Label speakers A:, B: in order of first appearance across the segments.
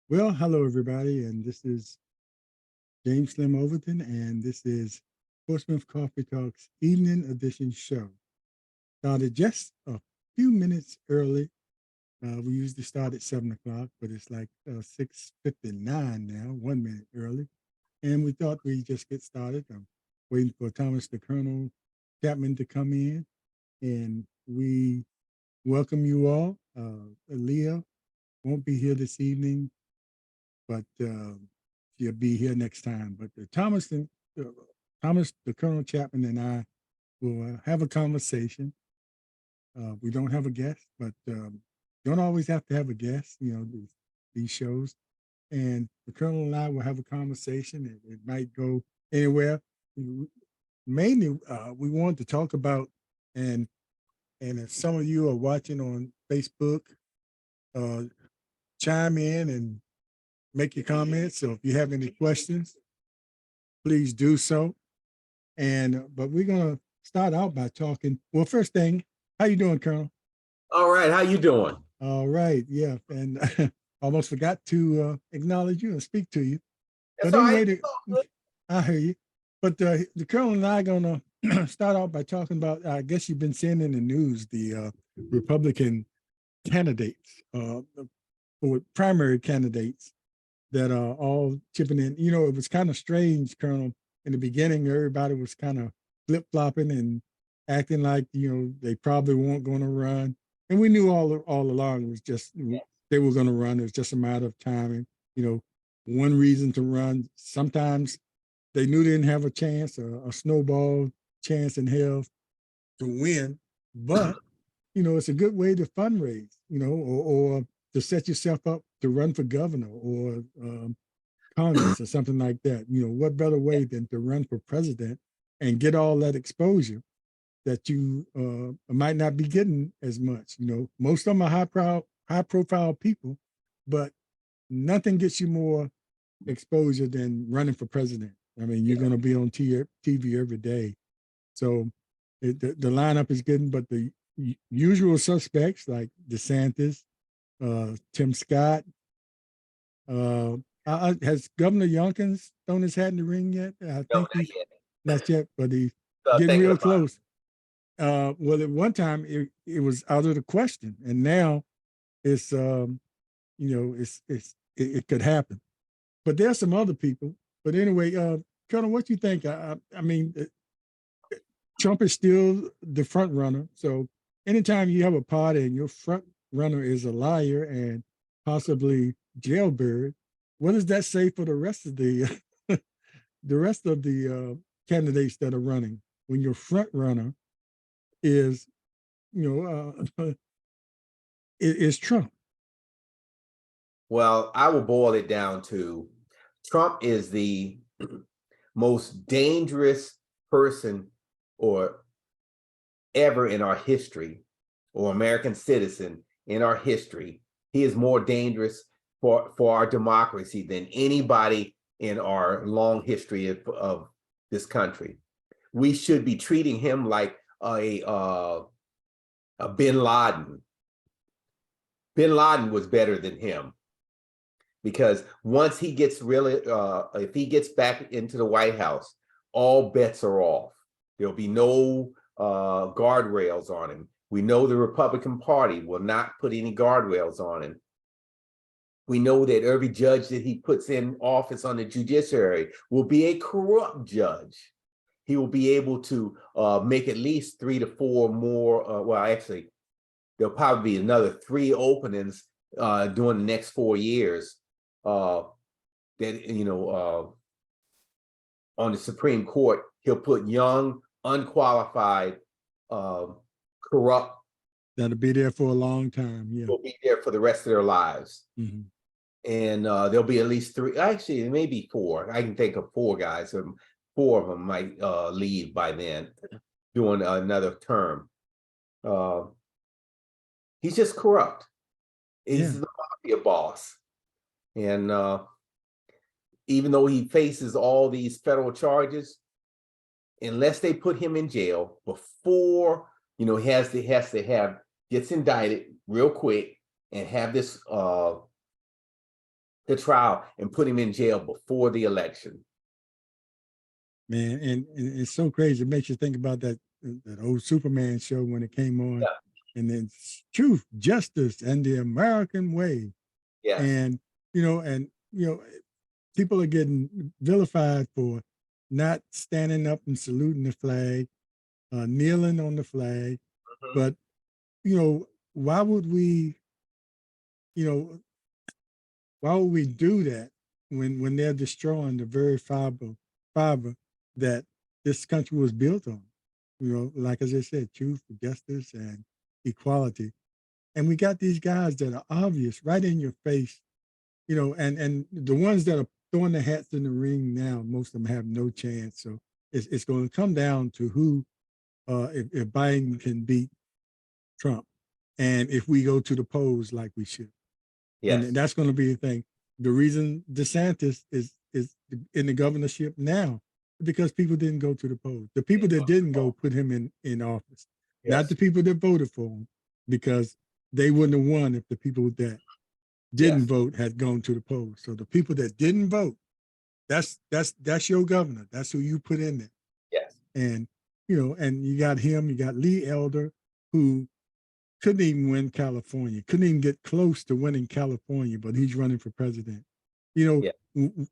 A: Well, hello everybody, and this is James Slim Overton, and this is Portsmouth Coffee Talks Evening Edition show. Started just a few minutes early. We usually start at 7 o'clock, but it's like 6:59 now, 1 minute early, and we thought we'd just get started. I'm waiting for Thomas the Colonel Chapman to come in, and we welcome you all. Aaliyah won't be here this evening, but she'll be here next time. But uh, Thomas, the Colonel Chapman, and I will have a conversation. We don't have a guest, but don't always have to have a guest. These shows, and the Colonel and I will have a conversation. It might go anywhere. Mainly, we want to talk about and and if some of you are watching on Facebook, uh, chime in and make your comments. So if you have any questions, please do so. And but we're gonna start out by talking. Well, first thing, how you doing, Colonel?
B: All right, how you doing?
A: All right, yeah, and almost forgot to acknowledge you and speak to you.
B: That's
A: But
B: all
A: anyway,
B: right. It's all good.
A: I hear you. But the Colonel and I are gonna start out by talking about. I guess you've been seeing in the news the Republican candidates, or primary candidates that are all chipping in. It was kind of strange, Colonel. In the beginning, everybody was kind of flip flopping and acting like they probably weren't going to run, and we knew all along it was just they were going to run. It was just a matter of timing. One reason to run. Sometimes they knew they didn't have a chance, a snowball chance in hell to win, but it's a good way to fundraise, or to set yourself up to run for governor or Congress or something like that. What better way than to run for president and get all that exposure that you might not be getting as much. Most of them are high profile people, but nothing gets you more exposure than running for president. I mean, you're going to be on TV every day. So the lineup is good, but the usual suspects like DeSantis, Tim Scott, uh, has Governor Youngkin thrown his hat in the ring yet? I
B: No,
A: think
B: not
A: he's
B: yet.
A: not yet, but he's getting
B: Thinking
A: real
B: about
A: close. Well, at one time it was out of the question, and now it's it could happen. But there's some other people. But anyway, Colonel, what you think? I mean, Trump is still the front runner. So anytime you have a party and your front runner is a liar and possibly jailbird, what does that say for the rest of the the rest of the candidates that are running? When your front runner is, is Trump.
B: Well, I will boil it down to Trump is the most dangerous person or ever in our history, or American citizen in our history. He is more dangerous for our democracy than anybody in our long history of this country. We should be treating him like a Bin Laden. Bin Laden was better than him, because once he gets really, if he gets back into the White House, all bets are off. There'll be no guardrails on him. We know the Republican Party will not put any guardrails on him. We know that every judge that he puts in office on the judiciary will be a corrupt judge. He will be able to make at least 3 to 4 more, well, actually, there'll probably be another 3 openings during the next 4 years that, on the Supreme Court. He'll put young, unqualified, corrupt.
A: That'll be there for a long time. Yeah.
B: Will be there for the rest of their lives.
A: Mm-hmm.
B: And there'll be at least 3, actually, maybe 4. I can think of 4 guys. 4 of them might leave by then, doing another term. He's just corrupt. He's the mafia boss. And even though he faces all these federal charges, unless they put him in jail before, he gets indicted real quick and have this the trial and put him in jail before the election.
A: Man, and it's so crazy. It makes you think about that old Superman show when it came on,
B: Yeah.
A: and then truth, justice, and the American way.
B: Yes.
A: And people are getting vilified for not standing up and saluting the flag, kneeling on the flag.
B: Mhm.
A: But why would we? Why would we do that when they're destroying the very fiber that this country was built on? Like as I said, truth, justice, and equality. And we got these guys that are obvious right in your face, and the ones that are throwing their hats in the ring now, most of them have no chance. So it's going to come down to who, if Biden can beat Trump, and if we go to the polls like we should.
B: Yes.
A: And that's going to be the thing. The reason DeSantis is in the governorship now because people didn't go to the polls. The people that didn't go put him in office, not
B: Yes.
A: the people that voted for him, because they wouldn't have won if the people that didn't
B: Yes.
A: vote had gone to the polls. So the people that didn't vote, that's your governor. That's who you put in there.
B: Yes.
A: And and you got him. You got Lee Elder, who couldn't even win California, couldn't even get close to winning California, but he's running for president.
B: Yeah.
A: When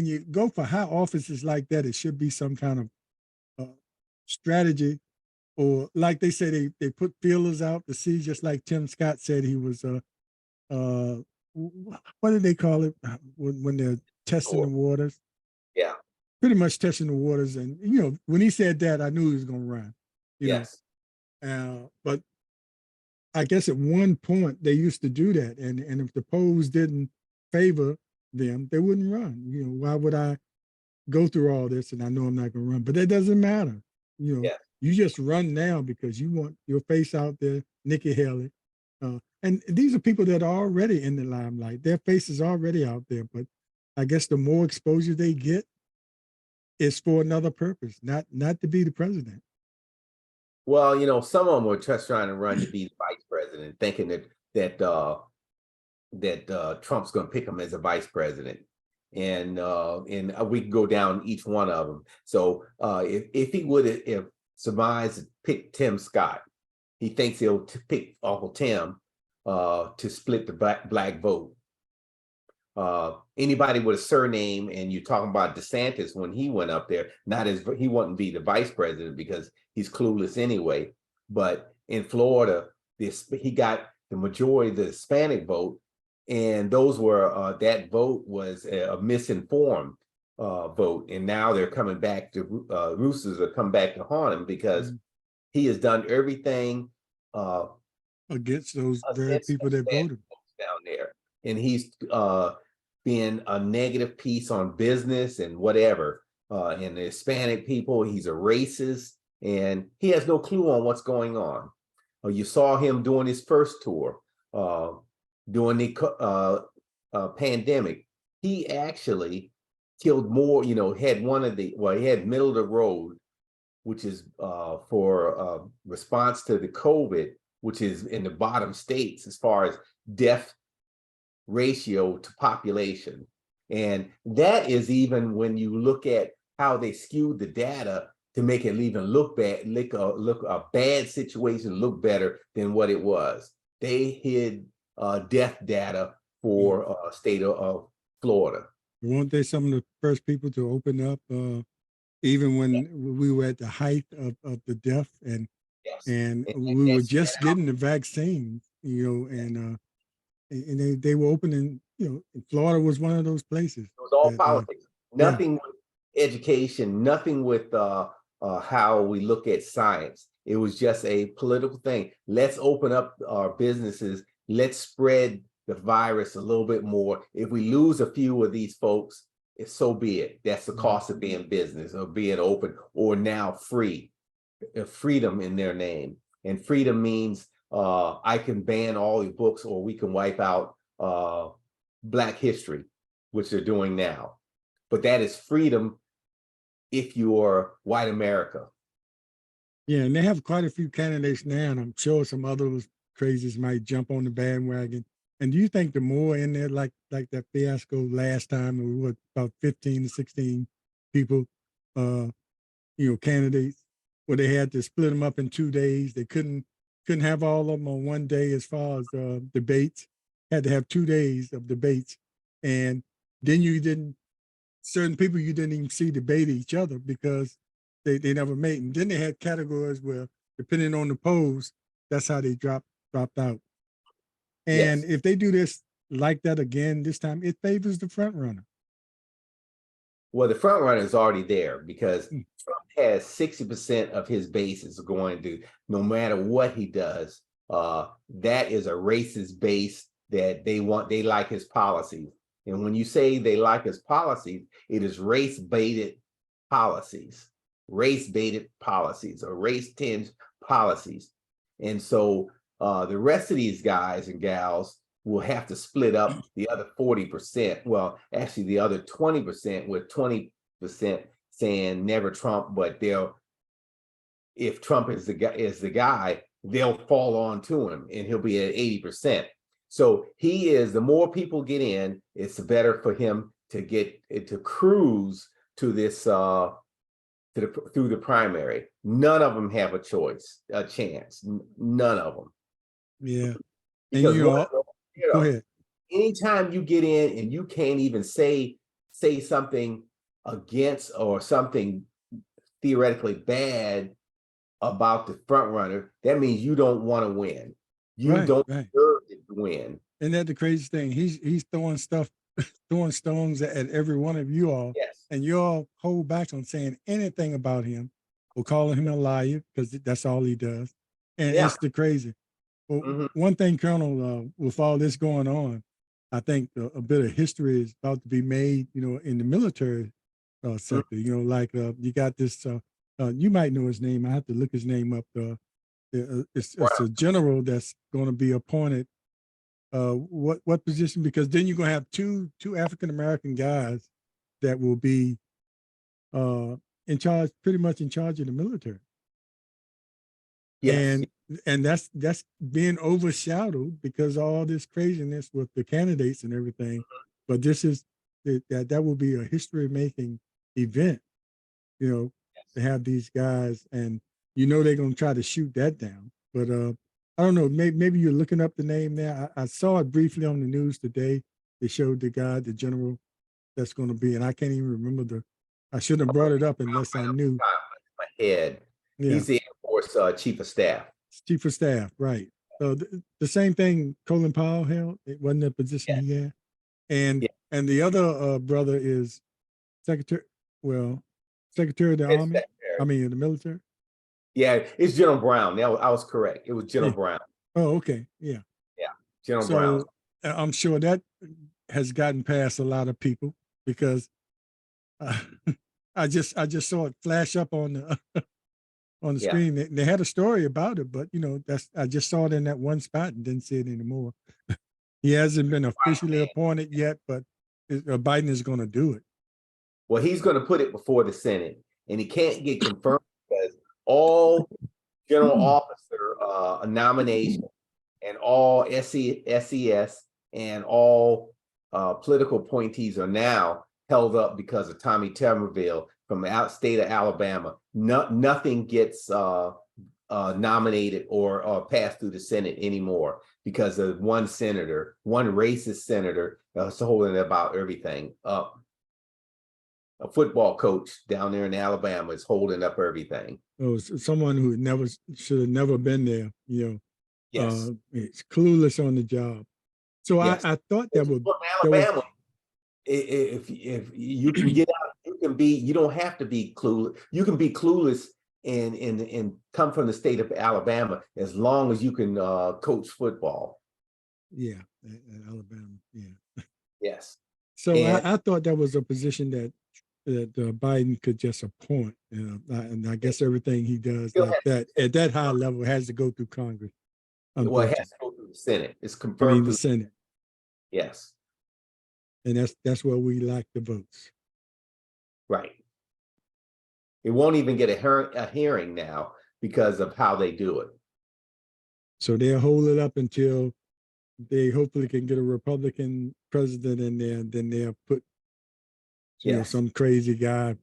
A: you go for high offices like that, it should be some kind of strategy, or like they say, they put feelers out to see, just like Tim Scott said he was, what do they call it when they're testing the waters?
B: Yeah.
A: Pretty much testing the waters. And, when he said that, I knew he was going to run.
B: Yes.
A: But I guess at one point they used to do that, and if the polls didn't favor them, they wouldn't run. Why would I go through all this and I know I'm not going to run? But that doesn't matter.
B: Yes.
A: You just run now because you want your face out there, Nikki Haley. And these are people that are already in the limelight. Their face is already out there. But I guess the more exposure they get is for another purpose, not to be the president.
B: Well, some of them were just trying to run to be the vice president, thinking that Trump's going to pick him as a vice president, and we can go down each one of them. So if he would have surmised to pick Tim Scott, he thinks he'll pick Uncle Tim to split the black vote. Anybody with a surname, and you're talking about DeSantis when he went up there, he wouldn't be the vice president because he's clueless anyway. But in Florida, he got the majority of the Hispanic vote, and those were that vote was a misinformed vote, and now they're coming back to roosters are coming back to haunt him because he has done everything
A: against those very people that voted
B: down there, and he's been a negative piece on business and whatever. And the Hispanic people, he's a racist, and he has no clue on what's going on. You saw him doing his first tour during the pandemic. He actually killed more, had he had middle of the road, which is for response to the COVID, which is in the bottom states as far as death ratio to population. And that is even when you look at how they skewed the data to make it even look bad, look a bad situation look better than what it was. They hid death data for state of Florida.
A: Weren't they some of the first people to open up, even when we were at the height of the death, and we were just getting the vaccine, and they were opening, Florida was one of those places.
B: It was all politics, nothing with education, nothing with how we look at science. It was just a political thing. Let's open up our businesses. Let's spread the virus a little bit more. If we lose a few of these folks, so be it. That's the cost of being business or being open or now free. Freedom in their name. And freedom means I can ban all the books, or we can wipe out Black history, which they're doing now. But that is freedom if you're white America.
A: Yeah, and they have quite a few candidates now, and I'm sure some other crazies might jump on the bandwagon And do you think the more in there, like that fiasco last time, it was about 15 to 16 people, uh, candidates, where they had to split them up in 2 days. They couldn't have all of them on one day as far as debates. Had to have 2 days of debates, and then you didn't certain people you didn't even see debate each other because they never made. And then they had categories where depending on the polls, that's how they dropped out. And
B: Yes.
A: if they do this like that again this time, it favors the front runner.
B: Well, the front runner is already there because
A: Mm.
B: Trump has 60% of his base is going to, no matter what he does, that is a racist base that they like his policies. And when you say they like his policies, it is race-baited policies, race-baited policies or race-tinged policies. And so the rest of these guys and gals will have to split up the other 40%. Well, actually the other 20%, with 20% saying never Trump, but if Trump is the guy, they'll fall on to him and he'll be at 80%. So the more people get in, it's better for him to get to cruise to this through the primary. None of them have a chance. None of them.
A: Yeah. And
B: Because
A: go ahead.
B: anytime you get in and you can't even say something against or something theoretically bad about the front runner, that means you don't want to win. You don't deserve to win.
A: And that's the craziest thing. He's throwing throwing stones at every one of you all.
B: Yes.
A: And you all hold back on saying anything about him or calling him a liar because that's all he does. And it's the crazy. Well, one thing, Colonel, with all this going on, I think a bit of history is about to be made, in the military sector. Like you got this, you might know his name. I have to look his name up. It's a general that's going to be appointed. What position? Because then you're going to have two African American guys that will be in charge, pretty much in charge of the military.
B: Yes.
A: And that's being overshadowed because of all this craziness with the candidates and everything. But this is that will be a history making event, to have these guys, and they're going to try to shoot that down. But I don't know, maybe you're looking up the name there. I saw it briefly on the news today. They showed the guy, the general that's going to be, and I can't even remember I shouldn't have brought it up unless I knew.
B: My head. Yeah. He's the Air Force Chief of Staff.
A: Chief of Staff, right. So the same thing Colin Powell held. It wasn't a position he had. And the other brother is Secretary of the Army. I mean, the military.
B: Yeah, it's General Brown. Now I was correct. It was General Brown.
A: Oh, okay. Yeah.
B: Yeah, General Brown.
A: I'm sure that has gotten past a lot of people because I just saw it flash up on the screen. They had a story about it, but I just saw it in that one spot and didn't see it anymore. He hasn't been officially appointed yet, but Biden is going to do it.
B: Well, he's going to put it before the Senate, and he can't get confirmed because all general officer nominations and all SES and all political appointees are now held up because of Tommy Tuberville from the state of Alabama. Nothing gets nominated or passed through the Senate anymore because of one racist senator holding about everything up. A football coach down there in Alabama is holding up everything.
A: Oh, someone who should have never been there.
B: Yes,
A: it's clueless on the job. So yes. I thought that would
B: Alabama. If you can get out, you don't have to be clueless. You can be clueless and come from the state of Alabama as long as you can coach football.
A: Yeah, Alabama. Yeah.
B: Yes.
A: So I thought that was a position that Biden could just appoint, and I guess everything he does like that at that high level has to go through Congress.
B: Well, it has to go through the Senate. It's confirmed
A: through the Senate.
B: Yes.
A: And that's where we lack the votes.
B: Right. It won't even get a hearing now because of how they do it.
A: So they'll hold it up until they hopefully can get a Republican president in there, and then they'll put, you know,
B: Yes.
A: some crazy guy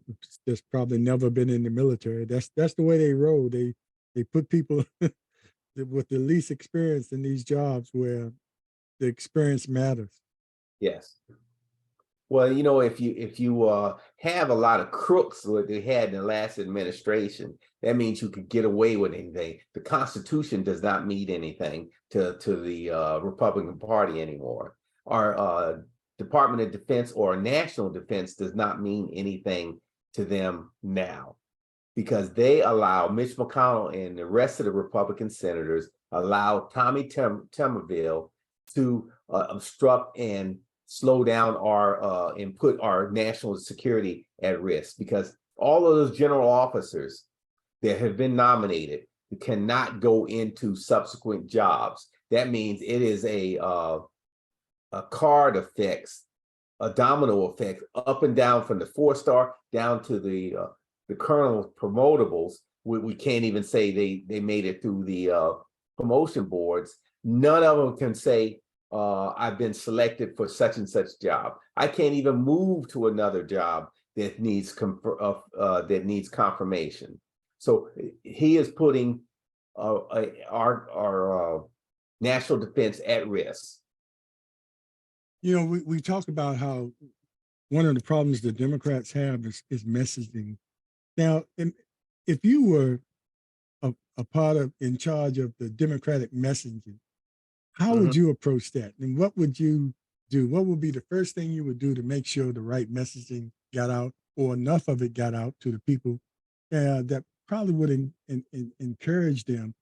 A: that's probably never been in the military. That's the way they roll. They put people with the least experience in these jobs where the experience matters.
B: Yes. Well, you know, if you have a lot of crooks what they had in the last administration, that means you could get away with anything. The Constitution does not mean anything to the Republican Party anymore. Our Department of Defense or national defense does not mean anything to them now, because they allow Mitch McConnell and the rest of the Republican senators allow Tommy Tuberville to obstruct and slow down our and put our national security at risk, because all of those general officers that have been nominated cannot go into subsequent jobs. That means it is a card effects, a domino effect up and down from the 4-star down to the colonel promotables. We can't even say they made it through the promotion boards. None of them can say, I've been selected for such and such job. I can't even move to another job that needs confirmation. So he is putting our national defense at risk.
A: You know, we talked about how one of the problems the Democrats have is messaging. Now, if you were a part of, in charge of the Democratic messaging, how would you approach that? And what would you do? What would be the first thing you would do to make sure the right messaging got out, or enough of it got out to the people that probably would encourage them,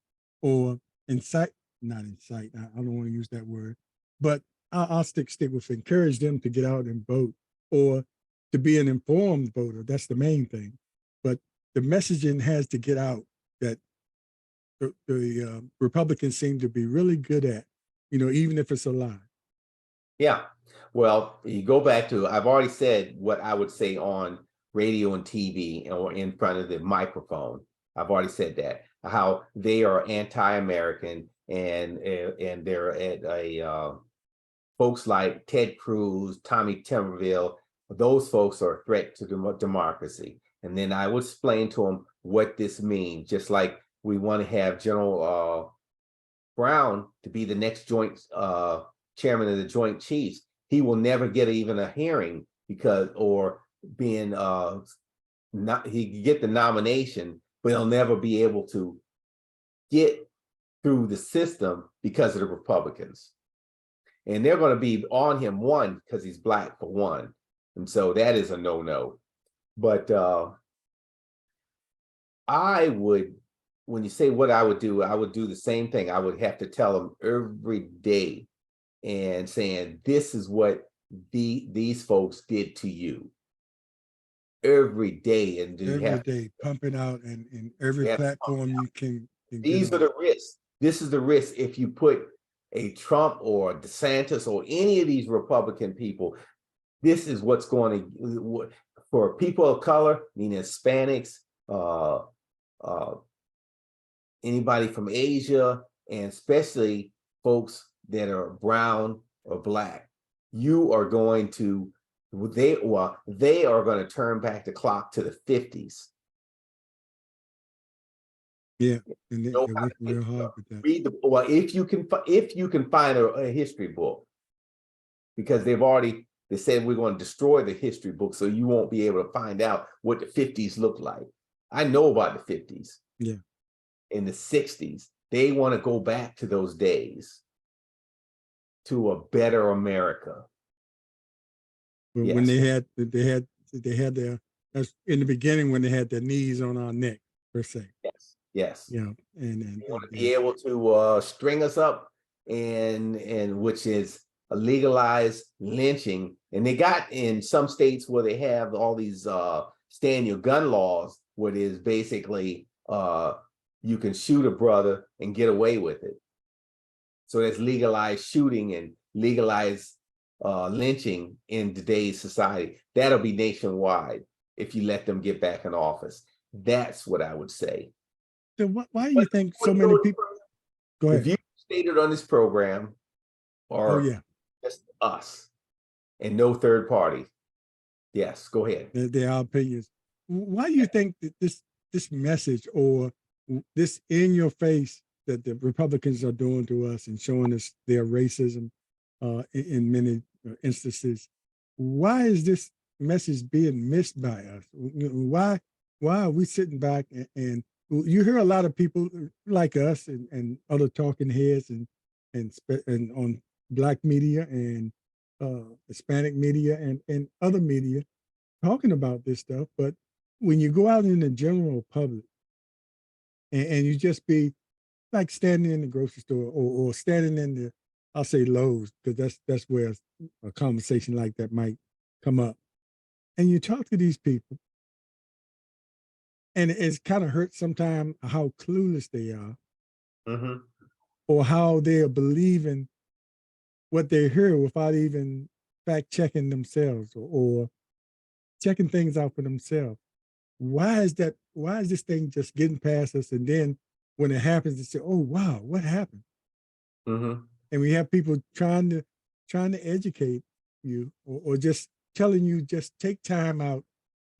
A: or incite, not incite, I don't want to use that word, but I'll stick with encourage them to get out and vote, or to be an informed voter. That's the main thing. But the messaging has to get out that the Republicans seem to be really good at, you know, even if it's a lie.
B: Yeah. Well, you go back to, I've already said what I would say on radio and TV or in front of the microphone. I've already said that, how they are anti-American, and they're at a folks like Ted Cruz, Tommy Tuberville, those folks are a threat to democracy. And then I would explain to them what this means, just like we want to have General Brown to be the next joint chairman of the Joint Chiefs. He will never get even a hearing because, or being not, he can get the nomination, but he'll never be able to get through the system because of the Republicans. And they're going to be on him, one, because he's black, for one. And so that is a no-no. But I would, when you say what I would do the same thing. I would have to tell them every day and saying, this is what these folks did to you. Every day. And
A: every day, pumping out and every platform you can
B: these are the risks. This is the risk if you put a Trump or DeSantis or any of these Republican people. This is what's going to, for people of color, meaning Hispanics, anybody from Asia, and especially folks that are brown or black, you are going to, they are going to turn back the clock to the 50s.
A: Yeah, and they're working real hard with that.
B: Read the, well, if you can find a history book, because they said we're going to destroy the history book, so you won't be able to find out what the 50s look like. I know about the 50s.
A: Yeah. In
B: the 60s, they want to go back to those days, to a better America.
A: When they had their, that's in the beginning when they had their knees on our neck, per se.
B: Yes.
A: You know, and
B: they want to be able to string us up, and which is a legalized lynching. And they got in some states where they have all these stand your gun laws, where it is basically you can shoot a brother and get away with it. So there's legalized shooting and legalized lynching in today's society. That'll be nationwide if you let them get back in office. That's what I would say.
A: So why do you think so many people? Go ahead.
B: The view stated on this program
A: Oh,
B: or
A: yeah.
B: just us and no third parties. Yes, go ahead.
A: They're our opinions. Why do you think that this message or this in your face that the Republicans are doing to us and showing us their racism in many instances? Why is this message being missed by us? Why are we sitting back and you hear a lot of people like us and other talking heads and on Black media and Hispanic media and other media talking about this stuff, but when you go out in the general public and you just be like standing in the grocery store or standing in the, I'll say Lowe's, because that's where a conversation like that might come up. And you talk to these people, and it's kind of hurt sometimes how clueless they are
B: Mm-hmm.
A: or how they are believing what they hear without even fact checking themselves or checking things out for themselves. Why is that? Why is this thing just getting past us? And then when it happens, they say, "Oh wow, what happened?"
B: Mm-hmm.
A: And we have people trying to educate you or just telling you just take time out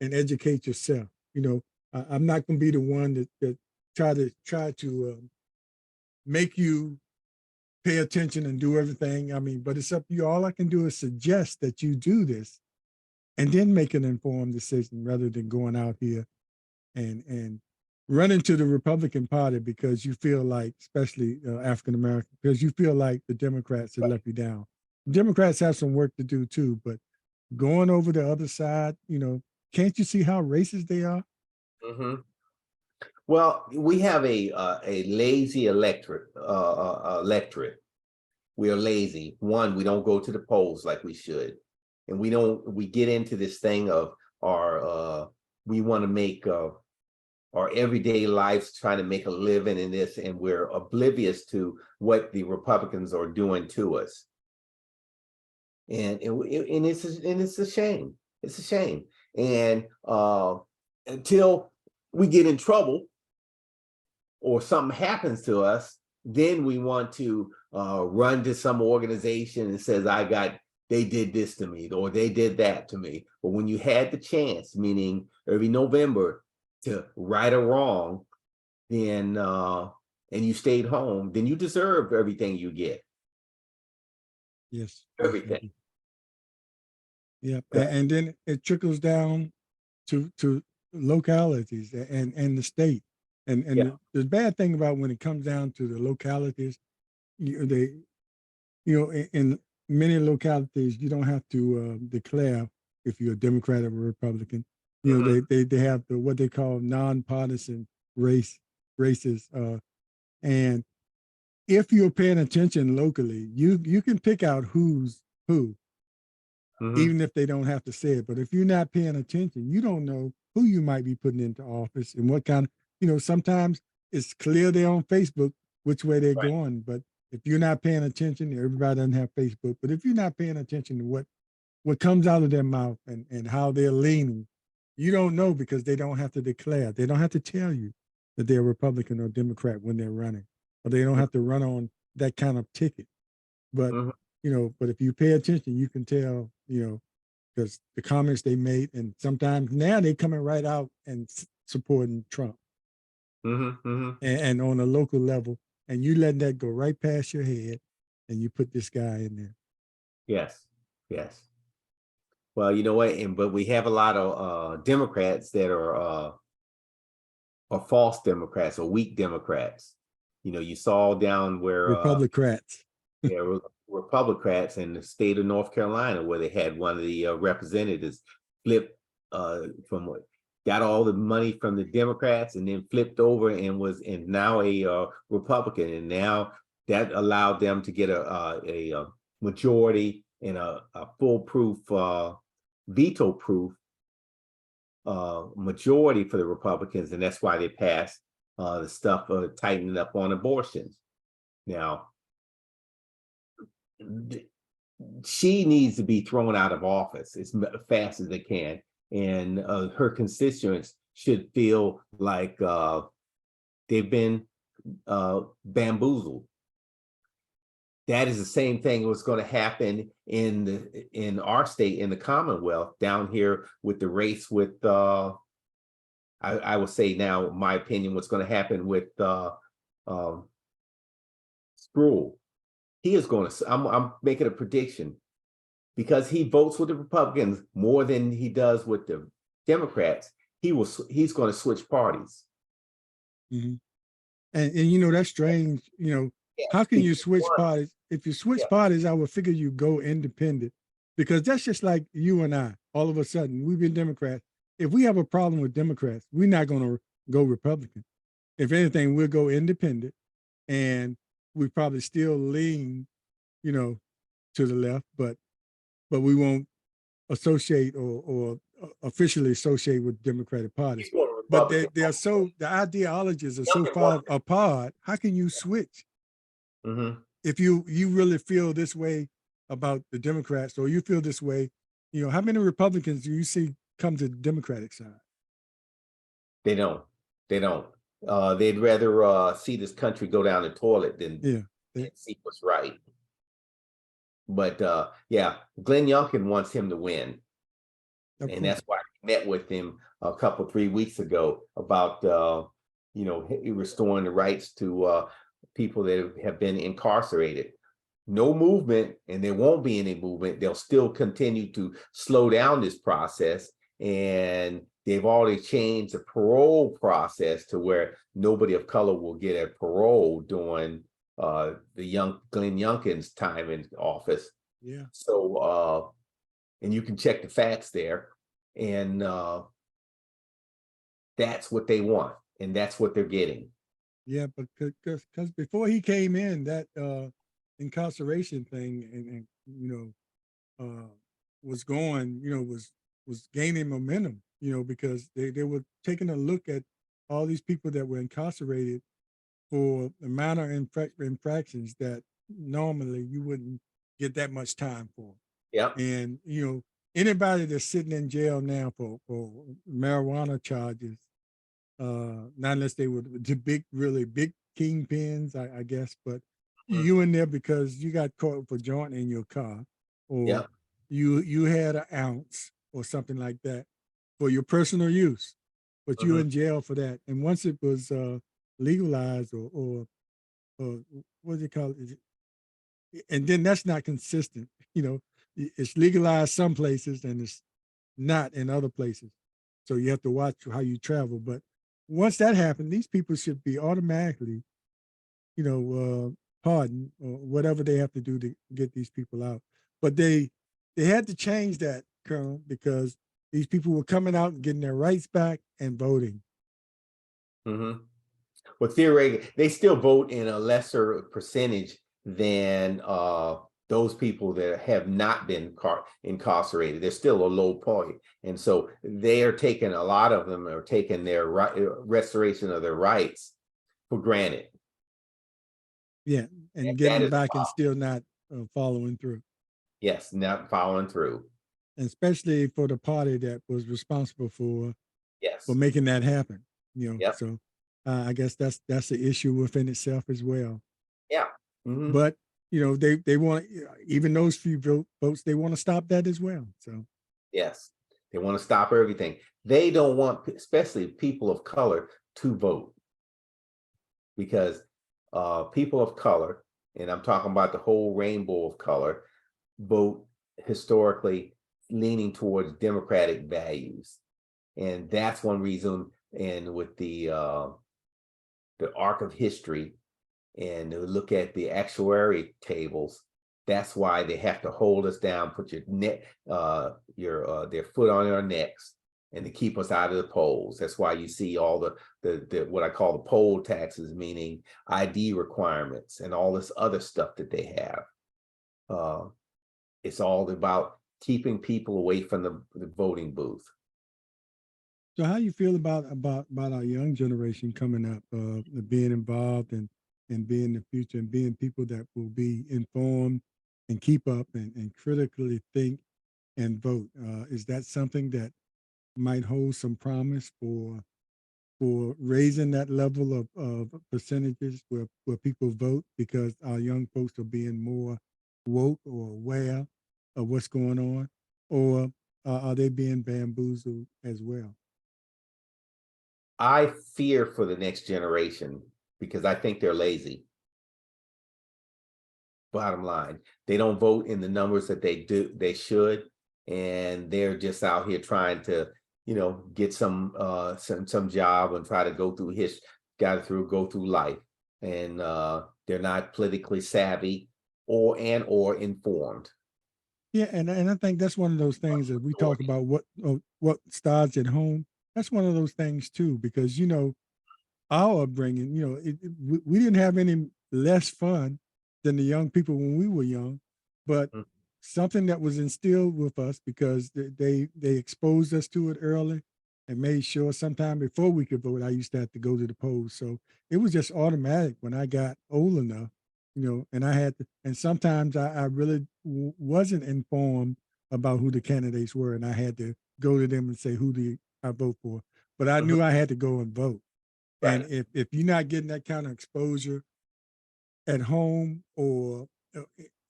A: and educate yourself. You know, I'm not going to be the one that try to make you pay attention and do everything. I mean, but it's up to you. All I can do is suggest that you do this and then make an informed decision rather than going out here and run into the Republican Party because you feel like, especially African American, because you feel like the Democrats have let you down. Democrats have some work to do too, but going over the other side, can't you see how racist they are?
B: Mm-hmm. Well, we have a lazy electorate. We are lazy. One, we don't go to the polls like we should, and we get into this thing of our we want to make our everyday lives trying to make a living in this, and we're oblivious to what the Republicans are doing to us. And it's a shame. It's a shame. And until we get in trouble or something happens to us, then we want to run to some organization and says, they did this to me or they did that to me. But when you had the chance, meaning every November, to right or wrong, then and you stayed home, then you deserve everything you get.
A: Yes.
B: Everything.
A: Yeah.
B: Yeah.
A: And then it trickles down to localities and the state. And
B: Yeah.
A: the bad thing about when it comes down to the localities, they in many localities you don't have to declare if you're a Democrat or a Republican.
B: Mhm.
A: They have what they call nonpartisan races, and if you're paying attention locally, you can pick out who's who,
B: Mhm.
A: even if they don't have to say it. But if you're not paying attention, you don't know who you might be putting into office and what kind of, sometimes it's clear they're on Facebook which way they're
B: Right.
A: going. But if you're not paying attention, everybody doesn't have Facebook. But if you're not paying attention to what comes out of their mouth and how they're leaning, you don't know because they don't have to declare. They don't have to tell you that they're Republican or Democrat when they're running, or they don't have to run on that kind of ticket. But
B: Mhm.
A: but if you pay attention, you can tell, because the comments they made, and sometimes now they coming right out and supporting Trump,
B: Mhm. Mhm.
A: and on a local level, and you letting that go right past your head, and you put this guy in there.
B: Yes. Yes. Well, you know what? But we have a lot of Democrats that are false Democrats or weak Democrats. You saw down where
A: Republicrats.
B: there were Republicans in the state of North Carolina where they had one of the representatives flip from what got all the money from the Democrats and then flipped over and now a Republican, and now that allowed them to get a majority and a foolproof veto proof majority for the Republicans, and that's why they passed the stuff tightening up on abortions. Now, she needs to be thrown out of office as fast as they can, and her constituents should feel like they've been bamboozled. that is the same thing was going to happen in our state, in the Commonwealth, down here with the race with I will say now, my opinion, what's going to happen with Sproul. He is going to, I'm making a prediction, because he votes with the Republicans more than he does with the Democrats. He's going to switch parties.
A: Mhm. And you know, that's strange. You know,
B: Yeah,
A: how can you
B: because
A: switch
B: one,
A: parties? If you switch
B: yeah,
A: parties, I would figure you go independent, because that's just like you and I. All of a sudden, we've been Democrats. If we have a problem with Democrats, we're not going to go Republican. If anything, we'll go independent, and we probably still lean, you know, to the left, but we won't associate or officially associate with Democratic parties.
B: he's going to
A: But
B: Republican.
A: they are so, the ideologies are so
B: Youngkin wants
A: far apart. How can you switch
B: it. Mhm.
A: if you really feel this way about the Democrats, or you feel this way? You know, how many Republicans do you see come to the Democratic side?
B: They don't. They don't. They'd rather see this country go down the toilet than
A: Yeah, they,
B: see what's right. But yeah, Glenn Youngkin wants him to win.
A: of
B: And
A: course.
B: that's why I met with him a couple, 3 weeks ago about restoring the rights to people that have been incarcerated. No movement, and there won't be any movement. They'll still continue to slow down this process, and they've already changed the parole process to where nobody of color will get a parole during the young Glenn Youngkin's time in office.
A: Yeah,
B: So and you can check the facts there, and that's what they want, and that's what they're getting.
A: yeah, but because before he came in, that incarceration thing and was going, was gaining momentum, because they were taking a look at all these people that were incarcerated for minor infractions that normally you wouldn't get that much time for.
B: Yep.
A: And, anybody that's sitting in jail now for marijuana charges, not unless they were the big, really big kingpins, I guess, but
B: Mhm.
A: you in there because you got caught for joint in your car, or
B: Yep.
A: you had an ounce or something like that for your personal use, but you
B: Mhm.
A: in jail for that. And once it was legalized, or what do you call it? And then that's not consistent. It's legalized some places and it's not in other places. So you have to watch how you travel. But once that happened, these people should be automatically, pardoned, or whatever they have to do to get these people out. But they had to change that, Colonel, because these people were coming out and getting their rights back and voting.
B: Mhm. Well, theoretically, they still vote in a lesser percentage than those people that have not been incarcerated. They're still a low point, and so they are taking, a lot of them are taking their restoration of their rights for granted.
A: Yeah, and getting
B: That
A: them
B: is a
A: back and
B: problem.
A: still not following through.
B: Yes, not following through.
A: And especially for the party that was responsible for
B: Yes.
A: making that happen.
B: Yep.
A: So I guess that's the issue within itself as well.
B: Yeah. Hmm.
A: But they want, even those few votes, they want to stop that as well. So
B: Yes. They want to stop everything. They don't want, especially people of color, to vote, because people of color, and I'm talking about the whole rainbow of color, vote historically leaning towards democratic values. And that's one reason, and with the arc of history, and to look at the actuary tables, that's why they have to hold us down, put your neck, their foot on our necks, and to keep us out of the polls. That's why you see all the what I call the poll taxes, meaning ID requirements and all this other stuff that they have. Uh, it's all about keeping people away from the voting booth.
A: so how you feel about our young generation coming up, being involved and being the future, and being people that will be informed and keep up and critically think and vote? Is that something that might hold some promise for raising that level of percentages where people vote because our young folks are being more woke or aware of what's going on, or are they being bamboozled as well?
B: I fear for the next generation because I think they're lazy. Bottom line, they don't vote in the numbers that they should, and they're just out here trying to, get some job and try to go through go through life. And they're not politically savvy or informed.
A: Yeah, and I think that's one of those things that we talk about what starts at home. That's one of those things too, because our upbringing, we didn't have any less fun than the young people when we were young, but
B: Mm.
A: something that was instilled with us because they exposed us to it early and made sure sometime before we could vote, I used to have to go to the polls. So it was just automatic when I got old enough, and I had to, and sometimes I really wasn't informed about who the candidates were, and I had to go to them and say, who do I vote for? But I
B: Mhm.
A: knew I had to go and vote. And
B: Right.
A: if you're not getting that kind of exposure at home or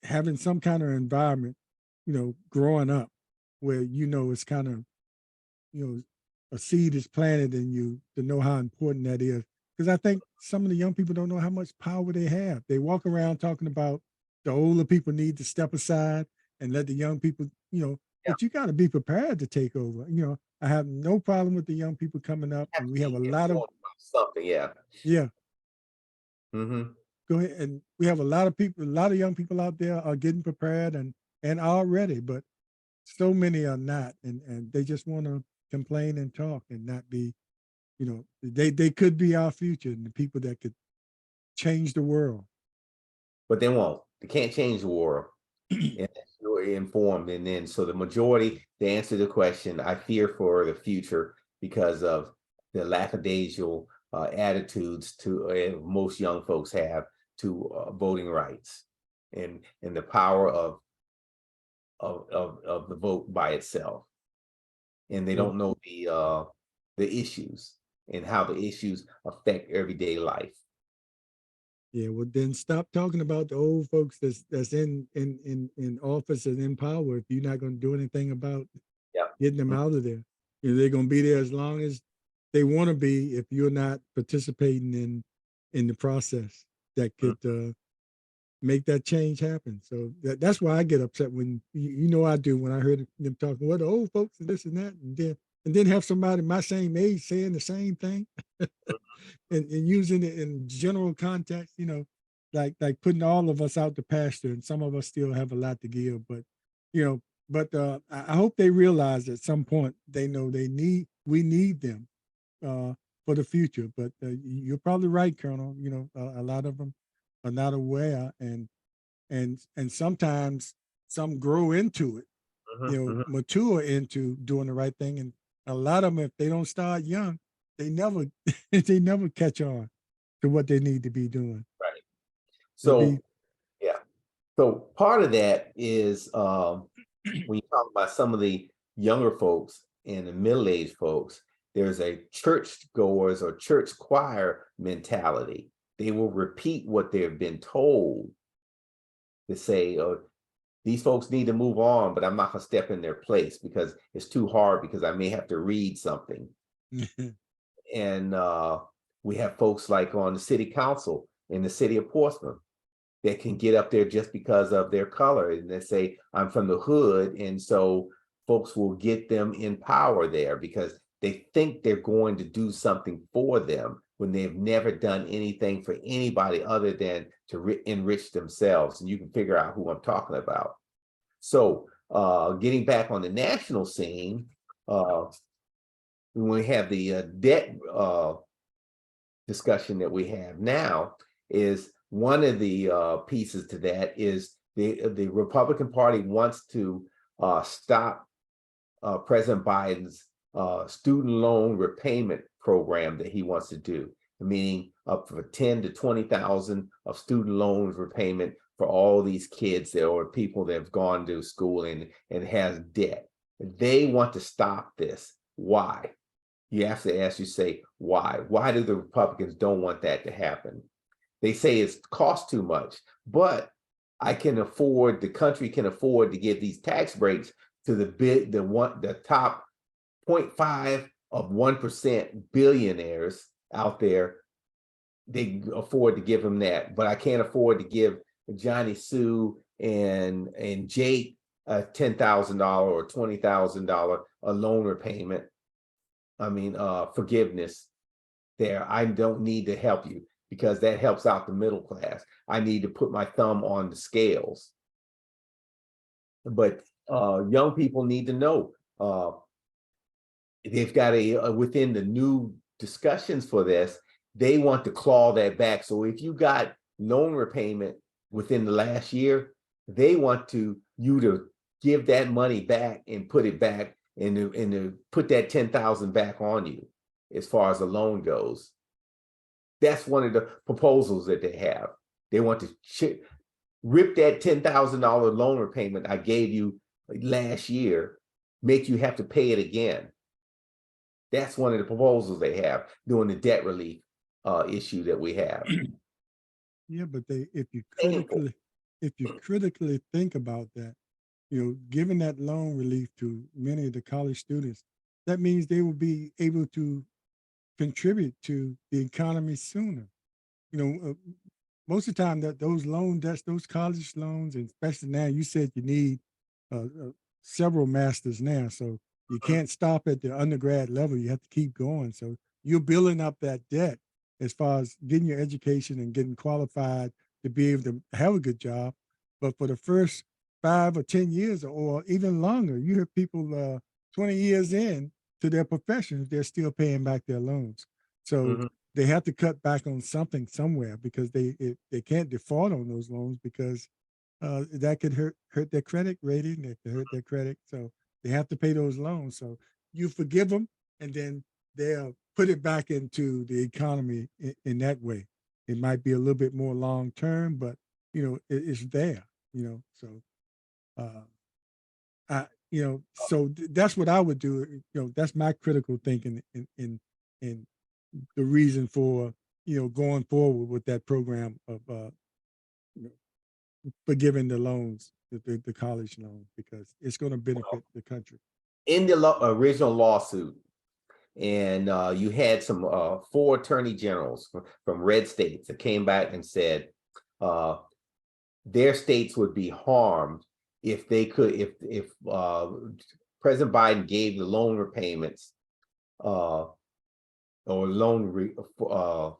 A: having some kind of environment, growing up where it's kind of, a seed is planted in you to know how important that is. Because I think some of the young people don't know how much power they have. They walk around talking about the older people need to step aside and let the young people,
B: Yeah.
A: but you got to be prepared to take over. I have no problem with the young people coming up,
B: Have
A: and
B: to
A: we have
B: be
A: a lot of,
B: informed about something. Yeah.
A: yeah,
B: Hmm.
A: go ahead. And we have a lot of people, a lot of young people out there are getting prepared and are ready, but so many are not, and they just want to complain and talk and not be, they could be our future and the people that could change the world.
B: But they won't. They can't change the world unless you're informed. And then, so the majority, to answer the question, I fear for the future because of the lackadaisical attitudes to most young folks have to voting rights and the power of the vote by itself. And they
A: Well,
B: don't know the issues and how the issues affect everyday life.
A: yeah, well then stop talking about the old folks that's in office and in power if you're not going to do anything about
B: Yeah.
A: getting them out of there. They're going to be there as long as they want to be if you're not participating in the process that
B: Mhm.
A: could make that change happen. So that's why I get upset when I do when I heard them talking, well, the old folks and this and that, and then have somebody my same age saying the same thing and using it in general context, like putting all of us out to pasture, and some of us still have a lot to give, but you know, I hope they realize at some point they know we need them for the future. But you're probably right, Colonel. A lot of them are not aware, and sometimes some grow into it,
B: Mhm. Mhm.
A: mature into doing the right thing, and a lot of them, if they don't start young, they never they never catch on to what they need to be doing.
B: Right.
A: They be
B: So, yeah. So part of that is when you talk about some of the younger folks and the middle-aged folks, there's a church goers or church choir mentality. They will repeat what they've been told to say, oh, these folks need to move on, but I'm not gonna step in their place because it's too hard because I may have to read something. And we have folks like on the city council in the city of Portsmouth that can get up there just because of their color. And they say, I'm from the hood. And so folks will get them in power there because they think they're going to do something for them when they've never done anything for anybody other than to enrich themselves. And you can figure out who I'm talking about. So getting back on the national scene, when we have the debt discussion that we have now, is one of the pieces to that is the Republican Party wants to stop President Biden's student loan repayment program that he wants to do, meaning up for 10 to 20,000 of student loans repayment for all these kids that or people that have gone to school and has debt. They want to stop this. Why? You have to ask, you say, why? Why do the Republicans don't want that to happen? They say it's cost too much, but the country can afford to give these tax breaks to the top 0.5 of 1% billionaires out there. They afford to give them that, but I can't afford to give Johnny Sue and Jake a $10,000 or $20,000 a loan repayment. I mean, forgiveness there. I don't need to help you because that helps out the middle class. I need to put my thumb on the scales. But young people need to know they've got within the new discussions for this, they want to claw that back. So if you got loan repayment within the last year, they want you to give that money back and put it back and to put that 10,000 back on you as far as the loan goes. That's one of the proposals that they have. They want to rip that $10,000 loan repayment I gave you last year, make you have to pay it again. That's one of the proposals they have doing the debt relief issue that we have.
A: Yeah, but if you
B: Painful.
A: critically think about that, giving that loan relief to many of the college students, that means they will be able to contribute to the economy sooner. Most of the time that those college loans, and especially now, you said you need several masters now, so you can't stop at the undergrad level. You have to keep going. So you're building up that debt as far as getting your education and getting qualified to be able to have a good job. But for the first 5 or 10 years or even longer, you hear people 20 years in to their professions, they're still paying back their loans. So they have to cut back on something somewhere because they can't default on those loans because that could hurt their credit rating. It could hurt their credit. So they have to pay those loans. So you forgive them, and then they'll put it back into the economy in that way. It might be a little bit more long term, but it's there. So that's what I would do. That's my critical thinking in the reason for going forward with that program of forgiving the loans, the college loans, because it's going to benefit the country.
B: In the original lawsuit, and you had some 4 attorney generals from red states that came back and said their states would be harmed if President Biden gave the loan repayments or loan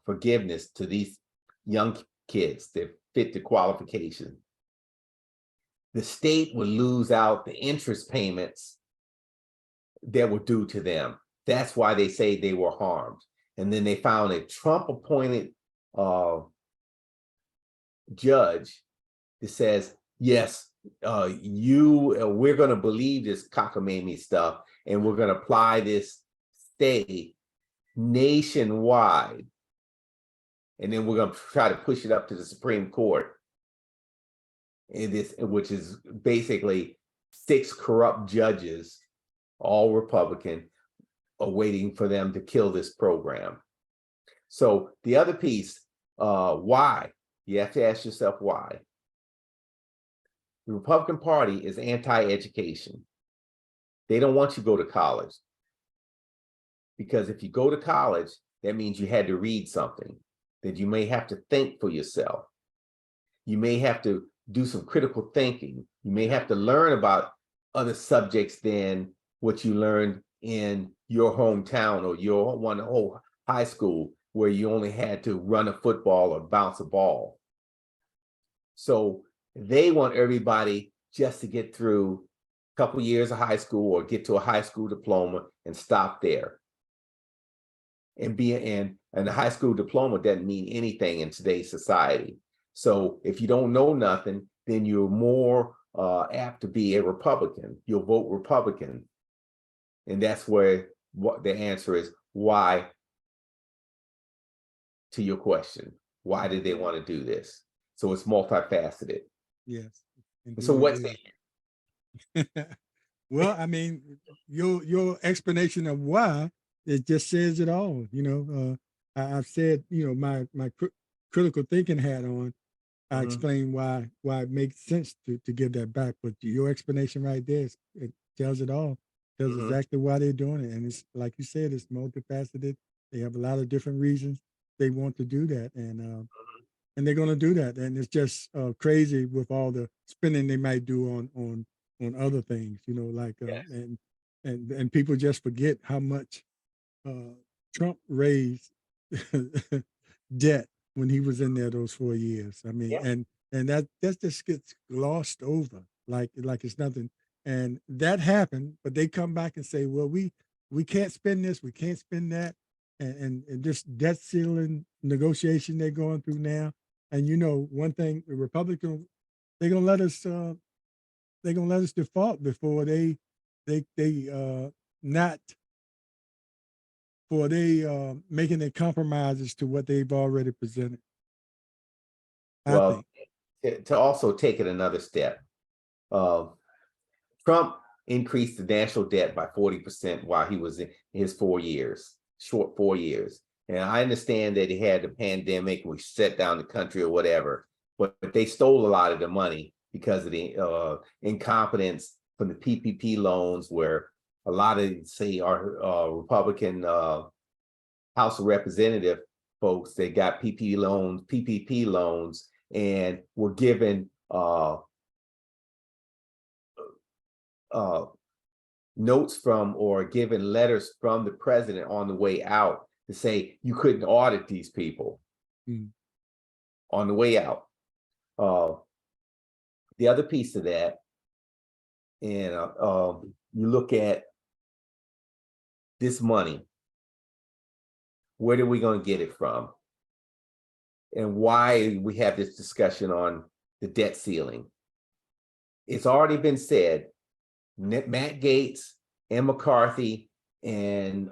B: forgiveness to these young kids that fit the qualification. The state would lose out the interest payments that were due to them. That's why they say they were harmed. And then they found a Trump-appointed judge that says, yes, we're going to believe this cockamamie stuff, and we're going to apply this stay nationwide. And then we're going to try to push it up to the Supreme Court. Which is basically 6 corrupt judges, all Republican, are waiting for them to kill this program. So the other piece, why? You have to ask yourself why. The Republican Party is anti-education. They don't want you to go to college. Because if you go to college, that means you had to read something, that you may have to think for yourself. You may have to do some critical thinking. You may have to learn about other subjects than what you learned in your hometown or your whole high school, where you only had to run a football or bounce a ball. So they want everybody just to get through a couple years of high school or get to a high school diploma and stop there. And a high school diploma doesn't mean anything in today's society. So if you don't know nothing, then you're more apt to be a Republican. You'll vote Republican. And that's where what the answer is, why, to your question. Why did they want to do this? So it's multifaceted.
A: Yes.
B: So what's the
A: Well, I mean, your explanation of why it just says it all. I've said, my critical thinking hat on. I
B: Mhm,
A: explain why it makes sense to give that back. But your explanation right there, it tells it all. Tells
B: mhm.
A: exactly why they're doing it, and it's like you said, it's multifaceted. They have a lot of different reasons they want to do that, and they're going to do that. And it's just crazy with all the spending they might do on other things. Like
B: Yes.
A: and people just forget how much Trump raised debt when he was in there those 4 years. I mean,
B: Yeah.
A: and that just gets glossed over like it's nothing. And that happened, but they come back and say, well, we can't spend this, we can't spend that, and this debt ceiling negotiation they're going through now. And one thing, the Republicans, they're gonna let us default before they not for they making their compromises to what they've already presented. I
B: Well,
A: think.
B: to also take it another step, uh, Trump increased the national debt by 40% while he was in his 4 years, short 4 years. And I understand that he had the pandemic, we shut down the country or whatever, but they stole a lot of the money because of the incompetence from the PPP loans, where a lot of, say, our Republican House of Representative folks, they got PPP loans, and were given uh, notes from or given letters from the president on the way out to say you couldn't audit these people
A: Mm.
B: on the way out. Uh, the other piece of that, and you look at this money, where are we going to get it from? And why we have this discussion on the debt ceiling. It's already been said, Matt Gaetz and McCarthy and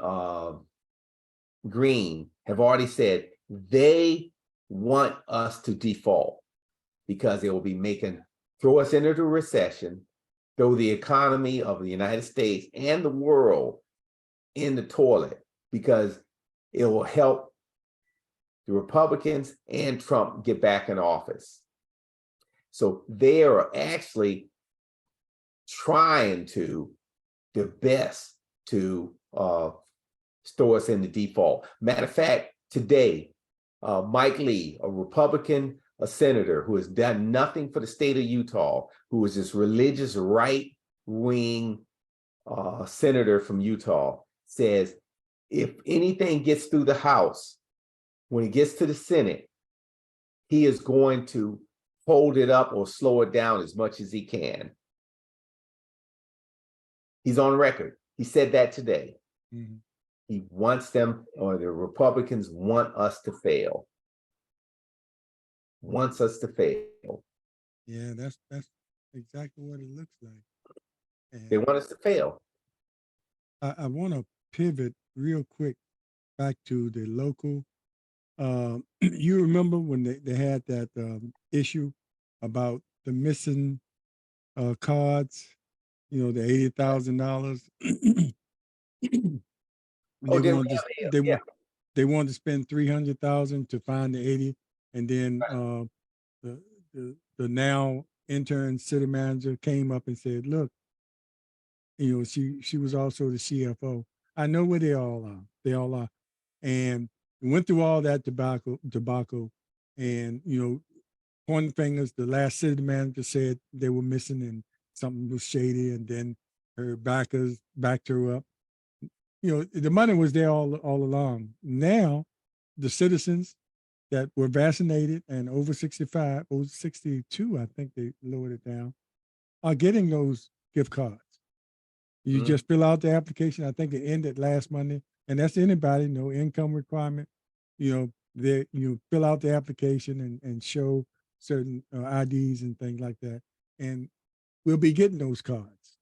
B: Green have already said they want us to default because it will be throw us into the recession, throw the economy of the United States and the world in the toilet, because it will help the Republicans and Trump get back in office. So they are actually trying to their best to throw us in the default. Matter of fact, today, Mike Lee, a Republican, a senator who has done nothing for the state of Utah, who is this religious right-wing senator from Utah, says if anything gets through the House, when it gets to the Senate, he is going to hold it up or slow it down as much as he can. He's on record. He said that today.
A: Mm-hmm.
B: He wants them, or the Republicans want us to fail. Wants us to fail.
A: Yeah, that's exactly what it looks like.
B: They
A: And
B: want us to fail.
A: I want to pivot real quick back to the local. You remember when they had that issue about the missing cards? The $80,000.
B: Oh,
A: They
B: didn't we
A: wanted to
B: have, yeah.
A: they wanted to spend 300,000 to find the 80, and then the, the now intern city manager came up and said, "Look, she was also the CFO. I know where they all are. They all are." And we went through all that debacle, and pointing fingers. The last city manager said they were missing and something was shady, and then her backers backed her up. The money was there all along. Now, the citizens that were vaccinated and over 65, over 62, I think they lowered it down, are getting those gift cards. You
B: Mhm.
A: just fill out the application. I think it ended last Monday, and that's anybody, no income requirement. You fill out the application and show certain IDs and things like that, and we'll be getting those cards.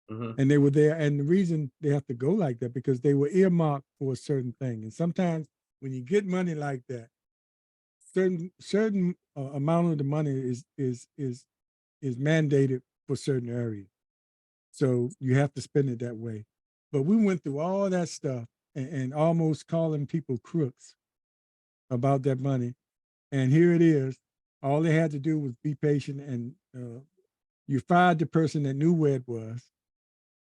B: Mhm.
A: And they were there, and the reason they have to go like that because they were earmarked for a certain thing. And sometimes when you get money like that, certain amount of the money is mandated for certain areas. So you have to spend it that way. But we went through all that stuff, and almost calling people crooks about that money. And here it is. All they had to do was be patient, and you fired the person that knew where it was.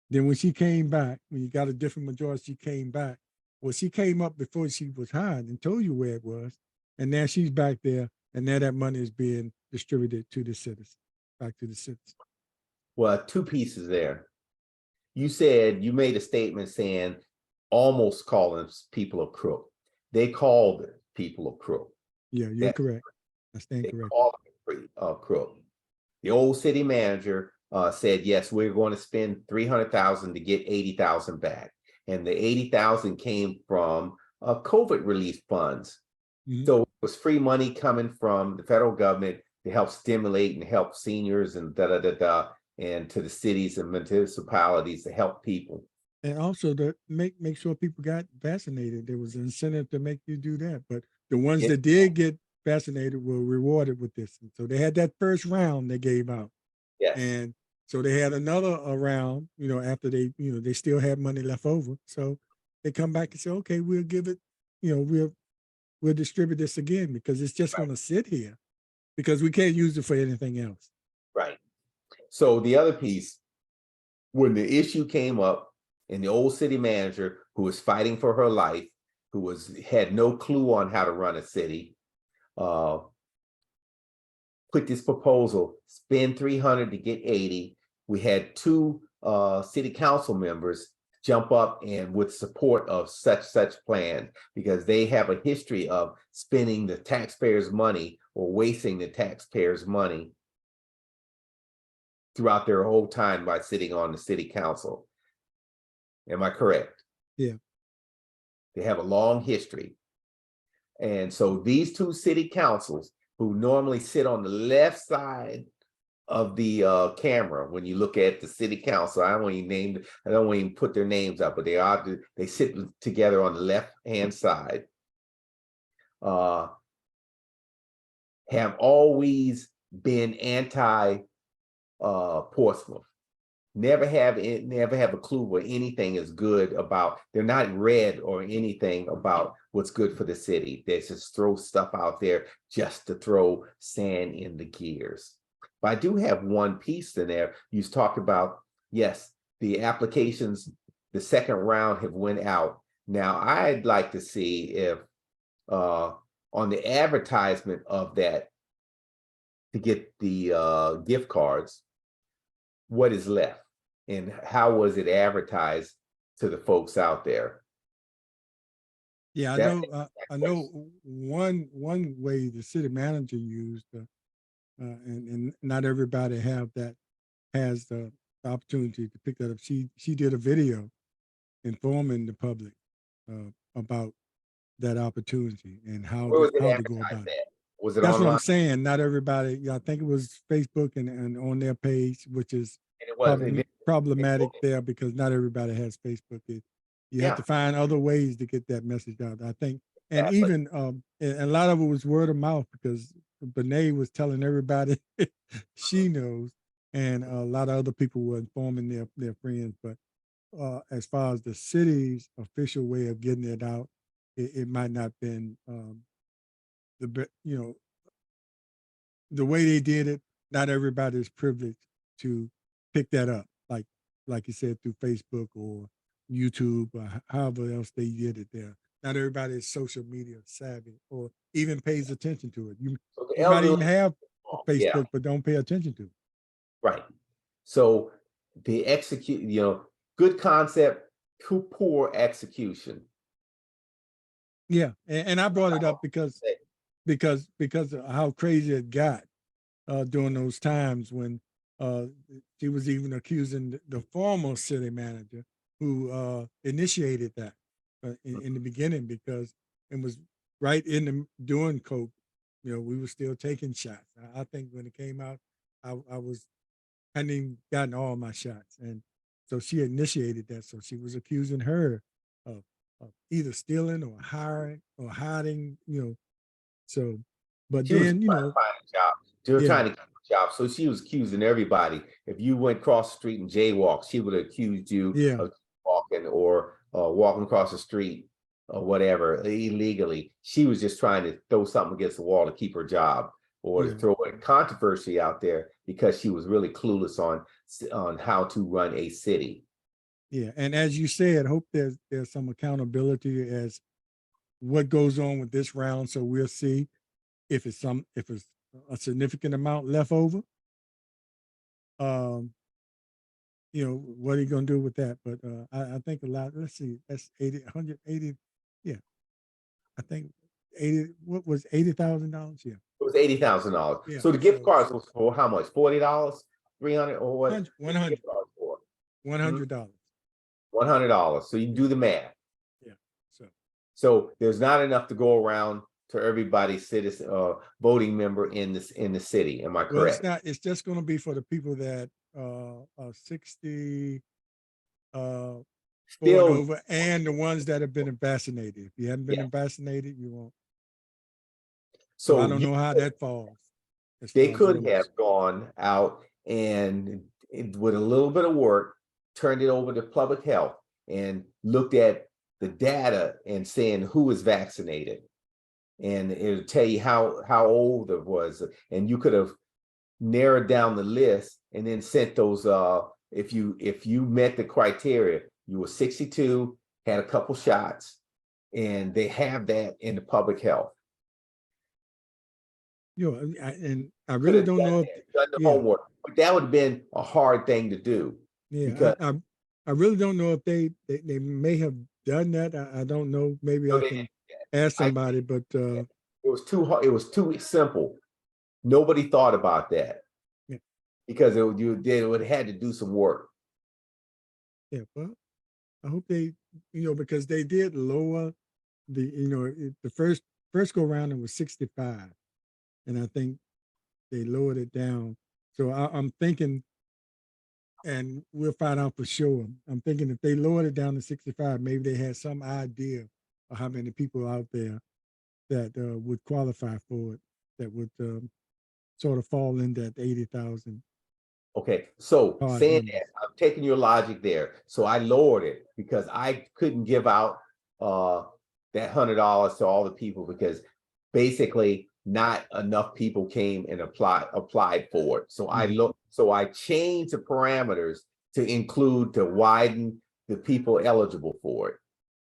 A: Then when she came back, when you got a different majority, she came back. Well, she came up before she was hired and told you where it was. And now she's back there, and now that money is being distributed to the citizens, back to the citizens.
B: Well, two pieces there. You said you made a statement saying almost calling people a crook. They called people a crook.
A: Yeah, you're correct. I stand
B: They
A: correct.
B: called it a crook. The old city manager said, yes, we're going to spend 300,000 to get 80,000 back. And the 80,000 came from COVID relief funds.
A: Mhm.
B: So it was free money coming from the federal government to help stimulate and help seniors and and to the cities and municipalities to help people.
A: And also to make sure people got vaccinated. There was an incentive to make you do that. But the ones
B: Yeah.
A: that did get vaccinated were rewarded with this. And so they had that first round they gave out.
B: Yes.
A: And so they had another round, after they, they still had money left over. So they come back and say, okay, we'll give it, we'll distribute this again, because it's just going to sit here because we can't use it for anything else.
B: Right. So the other piece, when the issue came up, and the old city manager, who was fighting for her life, who had no clue on how to run a city, put this proposal, spend 300 to get 80. We had two city council members jump up and with support of such plan, because they have a history of spending the taxpayers' money or wasting the taxpayers' money throughout their whole time by sitting on the city council. Am I correct?
A: Yeah.
B: They have a long history. And so these two city councils, who normally sit on the left side of the camera when you look at the city council, I don't want to even put their names up, but they sit together on the left-hand side, have always been anti Portsmouth. Never have a clue what anything is good about. They're not read or anything about what's good for the city. They just throw stuff out there just to throw sand in the gears. But I do have one piece in there. You talked about, yes, the applications, the second round have went out. Now I'd like to see if on the advertisement of that to get the gift cards, what is left and how was it advertised to the folks out there?
A: Yeah, I know one way the city manager used, and not everybody has the opportunity to pick that up. She did a video informing the public about that opportunity and how
B: Where was it
A: to go
B: advertised
A: about it.
B: at? Was it
A: That's what
B: online?
A: I'm saying. Not everybody. I think it was Facebook and on their page, which is
B: And it was
A: problematic there, because not everybody has Facebook. You have to find other ways to get that message out, I think. And
B: Exactly.
A: even and a lot of it was word of mouth, because Benet was telling everybody she knows, and a lot of other people were informing their friends. But as far as the city's official way of getting it out, it might not have been the way they did it. Not everybody is privileged to pick that up, like you said, through Facebook or YouTube or however else they did it there. Not everybody is social media savvy or even pays attention to it. You might even have Facebook, but don't pay attention to it.
B: Right. So the good concept, too poor execution.
A: Yeah, and I brought it up because of how crazy it got during those times when she was even accusing the former city manager who initiated that in the beginning, because it was right during COVID. We were still taking shots. I think when it came out, I hadn't even gotten all my shots, and so she initiated that. So she was accusing her of either stealing or hiring or hiding. So, but
B: She was
A: then
B: trying to find a job. They were
A: Yeah.
B: trying to get a job. So she was accusing everybody. If you went across the street and jaywalked, she would have accused you
A: Yeah.
B: of walking or walking across the street or whatever illegally. She was just trying to throw something against the wall to keep her job, or to
A: Yeah.
B: throw a controversy out there because she was really clueless on how to run a city.
A: Yeah, and as you said, hope there's some accountability as what goes on with this round. So we'll see if it's a significant amount left over. Um, what are you gonna do with that? But I think a lot. Let's see, that's 80, 180. Yeah, I think 80. What was $80,000? Yeah,
B: It was $80,000.
A: yeah.
B: So the gift
A: So
B: cards was for how much? $40, 300, or what?
A: 100,
B: What's the gift card for?
A: $100.
B: $100. So you can
A: Yeah,
B: do the math.
A: yeah. So
B: So there's not enough to go around to everybody's citizen voting member in the city. Am I
A: well, it's
B: correct?
A: not. It's just going to be for the people that are 60 or and
B: Still,
A: over, and the ones that have been vaccinated. If you haven't been
B: yeah.
A: vaccinated, you won't. So I
B: So
A: don't know how that falls as
B: they
A: far as
B: could
A: rules.
B: have gone out and with a little bit of work, turned it over to public health and looked at the data and saying who is vaccinated. And it'll tell you how old it was. And you could have narrowed down the list and then sent those if you met the criteria, you were 62, had a couple shots, and they have that in the public health.
A: And I
B: Could
A: really
B: have
A: don't know if,
B: done the
A: yeah,
B: homework, but that would have been a hard thing to do.
A: yeah,
B: Because
A: I really don't know if they may have done that. I don't know. Maybe I
B: they
A: can ask somebody, but
B: it was too hard, it was too simple. Nobody thought about that
A: yeah,
B: because it would have had to do some work.
A: yeah. Well, I hope they, because they did lower the first go round it was 65, and I think they lowered it down. So I'm thinking, and we'll find out for sure. I'm thinking if they lowered it down to 65, maybe they had some idea of how many people out there that would qualify for it, that would sort of fall in that 80,000
B: Okay, so
A: card
B: saying
A: numbers.
B: that, I'm taking your logic there. So I lowered it because I couldn't give out that $100 to all the people because basically not enough people came and applied for it. So I changed the parameters to widen the people eligible for it.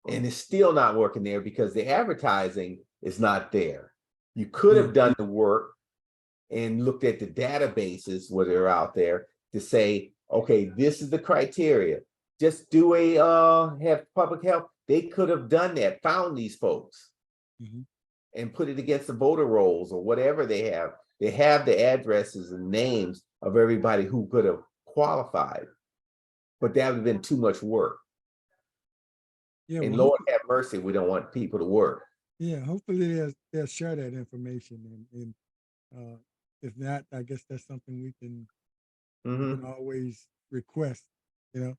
B: And it's still not working there because the advertising is not there. You could have done the work and looked at the databases where they're out there to say, okay, this is the criteria. Just do have public health. They could have done that, found these folks and put it against the voter rolls or whatever they have. They have the addresses and names of everybody who could have qualified, but that would have been too much work.
A: Yeah,
B: And
A: well,
B: Lord have mercy, we don't want people to work.
A: yeah, hopefully they'll share that information, and if not, I guess that's something we can always request.
B: Well,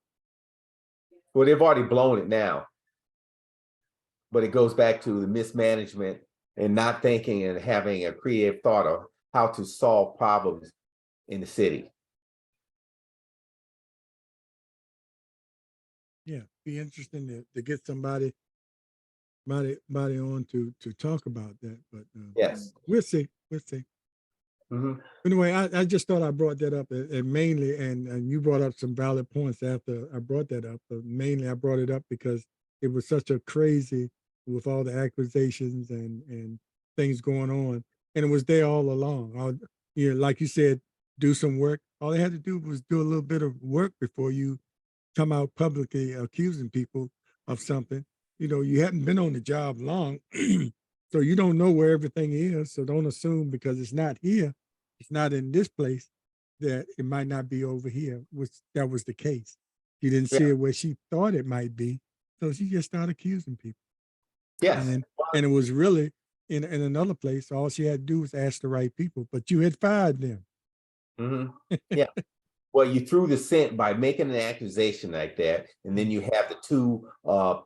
B: they've already blown it now, but it goes back to the mismanagement and not thinking and having a creative thought of how to solve problems in the city.
A: Yeah, be interesting to get somebody on to talk about that, but
B: Yes.
A: we'll see. Anyway, I just thought I brought that up, and mainly, and you brought up some valid points after I brought that up, but mainly I brought it up because it was such a crazy with all the accusations and things going on, and it was there all along. Like you said, do some work. All they had to do was do a little bit of work before you come out publicly accusing people of something. You hadn't been on the job long, so you don't know where everything is. So don't assume because it's not here, it's not in this place, that it might not be over here, which that was the case. She didn't see it where she thought it might be. So she just started accusing people.
B: Yes.
A: And it was really in another place, all she had to do was ask the right people, but you had fired them.
B: Yeah. Well, you threw the scent by making an accusation like that, and then you have the two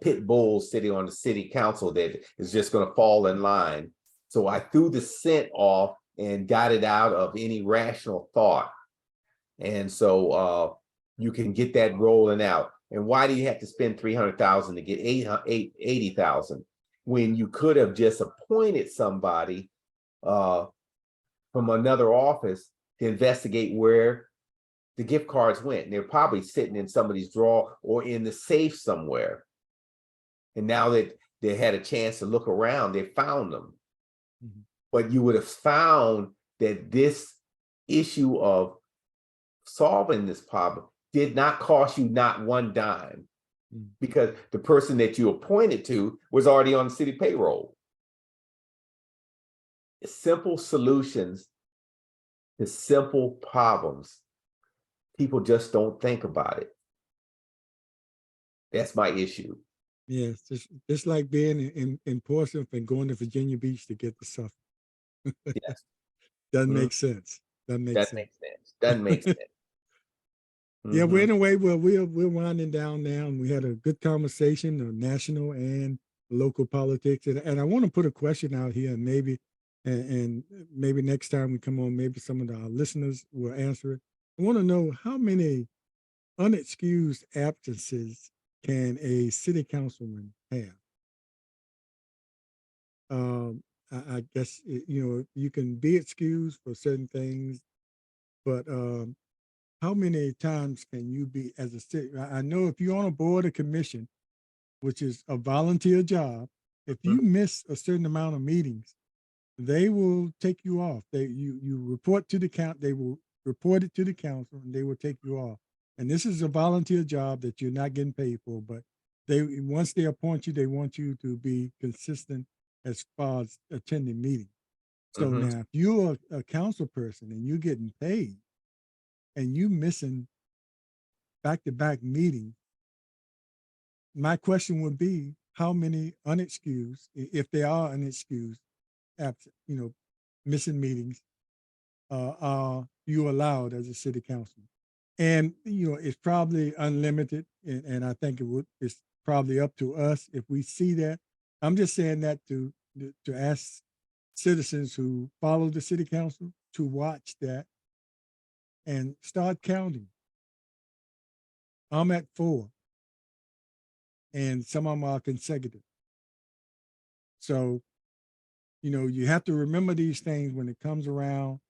B: pit bulls sitting on the city council that is just going to fall in line. So I threw the scent off and got it out of any rational thought. And so you can get that rolling out. And why do you have to spend 300,000 to get 80,000 when you could have just appointed somebody from another office to investigate where the gift cards went? And they're probably sitting in somebody's drawer or in the safe somewhere. And now that they had a chance to look around, they found them.
A: Mhm.
B: But you would have found that this issue of solving this problem did not cost you not one dime, because the person that you appointed to was already on the city payroll. Simple solutions to simple problems. People just don't think about it. That's my issue.
A: Yes, just like being in Portsmouth and going to Virginia Beach to get the stuff.
B: Yes.
A: Doesn't
B: Mhm.
A: make sense. Doesn't make
B: That
A: sense.
B: makes sense. Doesn't make sense.
A: Yeah, well,
B: Mhm.
A: anyway, well, we're winding down now, and we had a good conversation on national and local politics. And I want to put a question out here, and and maybe next time we come on, maybe some of our listeners will answer it. I want to know, how many unexcused absences can a city councilman have? I guess you can be excused for certain things, but how many times can you be as a city? I know if you're on a board or commission, which is a volunteer job, if you
B: Mhm.
A: miss a certain amount of meetings, they will take you off. You report to the count. They will report it to the council, and they will take you off. And this is a volunteer job that you're not getting paid for, but once they appoint you, they want you to be consistent as far as attending meetings. So
B: Mhm.
A: now, if you're a council person and you're getting paid and you missing back-to-back meetings, my question would be, how many unexcused, if they are unexcused, absent, missing meetings, are you allowed as a city councilman? And it's probably unlimited, and I think it's probably up to us if we see that. I'm just saying that to ask citizens who follow the city council to watch that and start counting. I'm at 4, and some of them are consecutive. So you have to remember these things when it comes around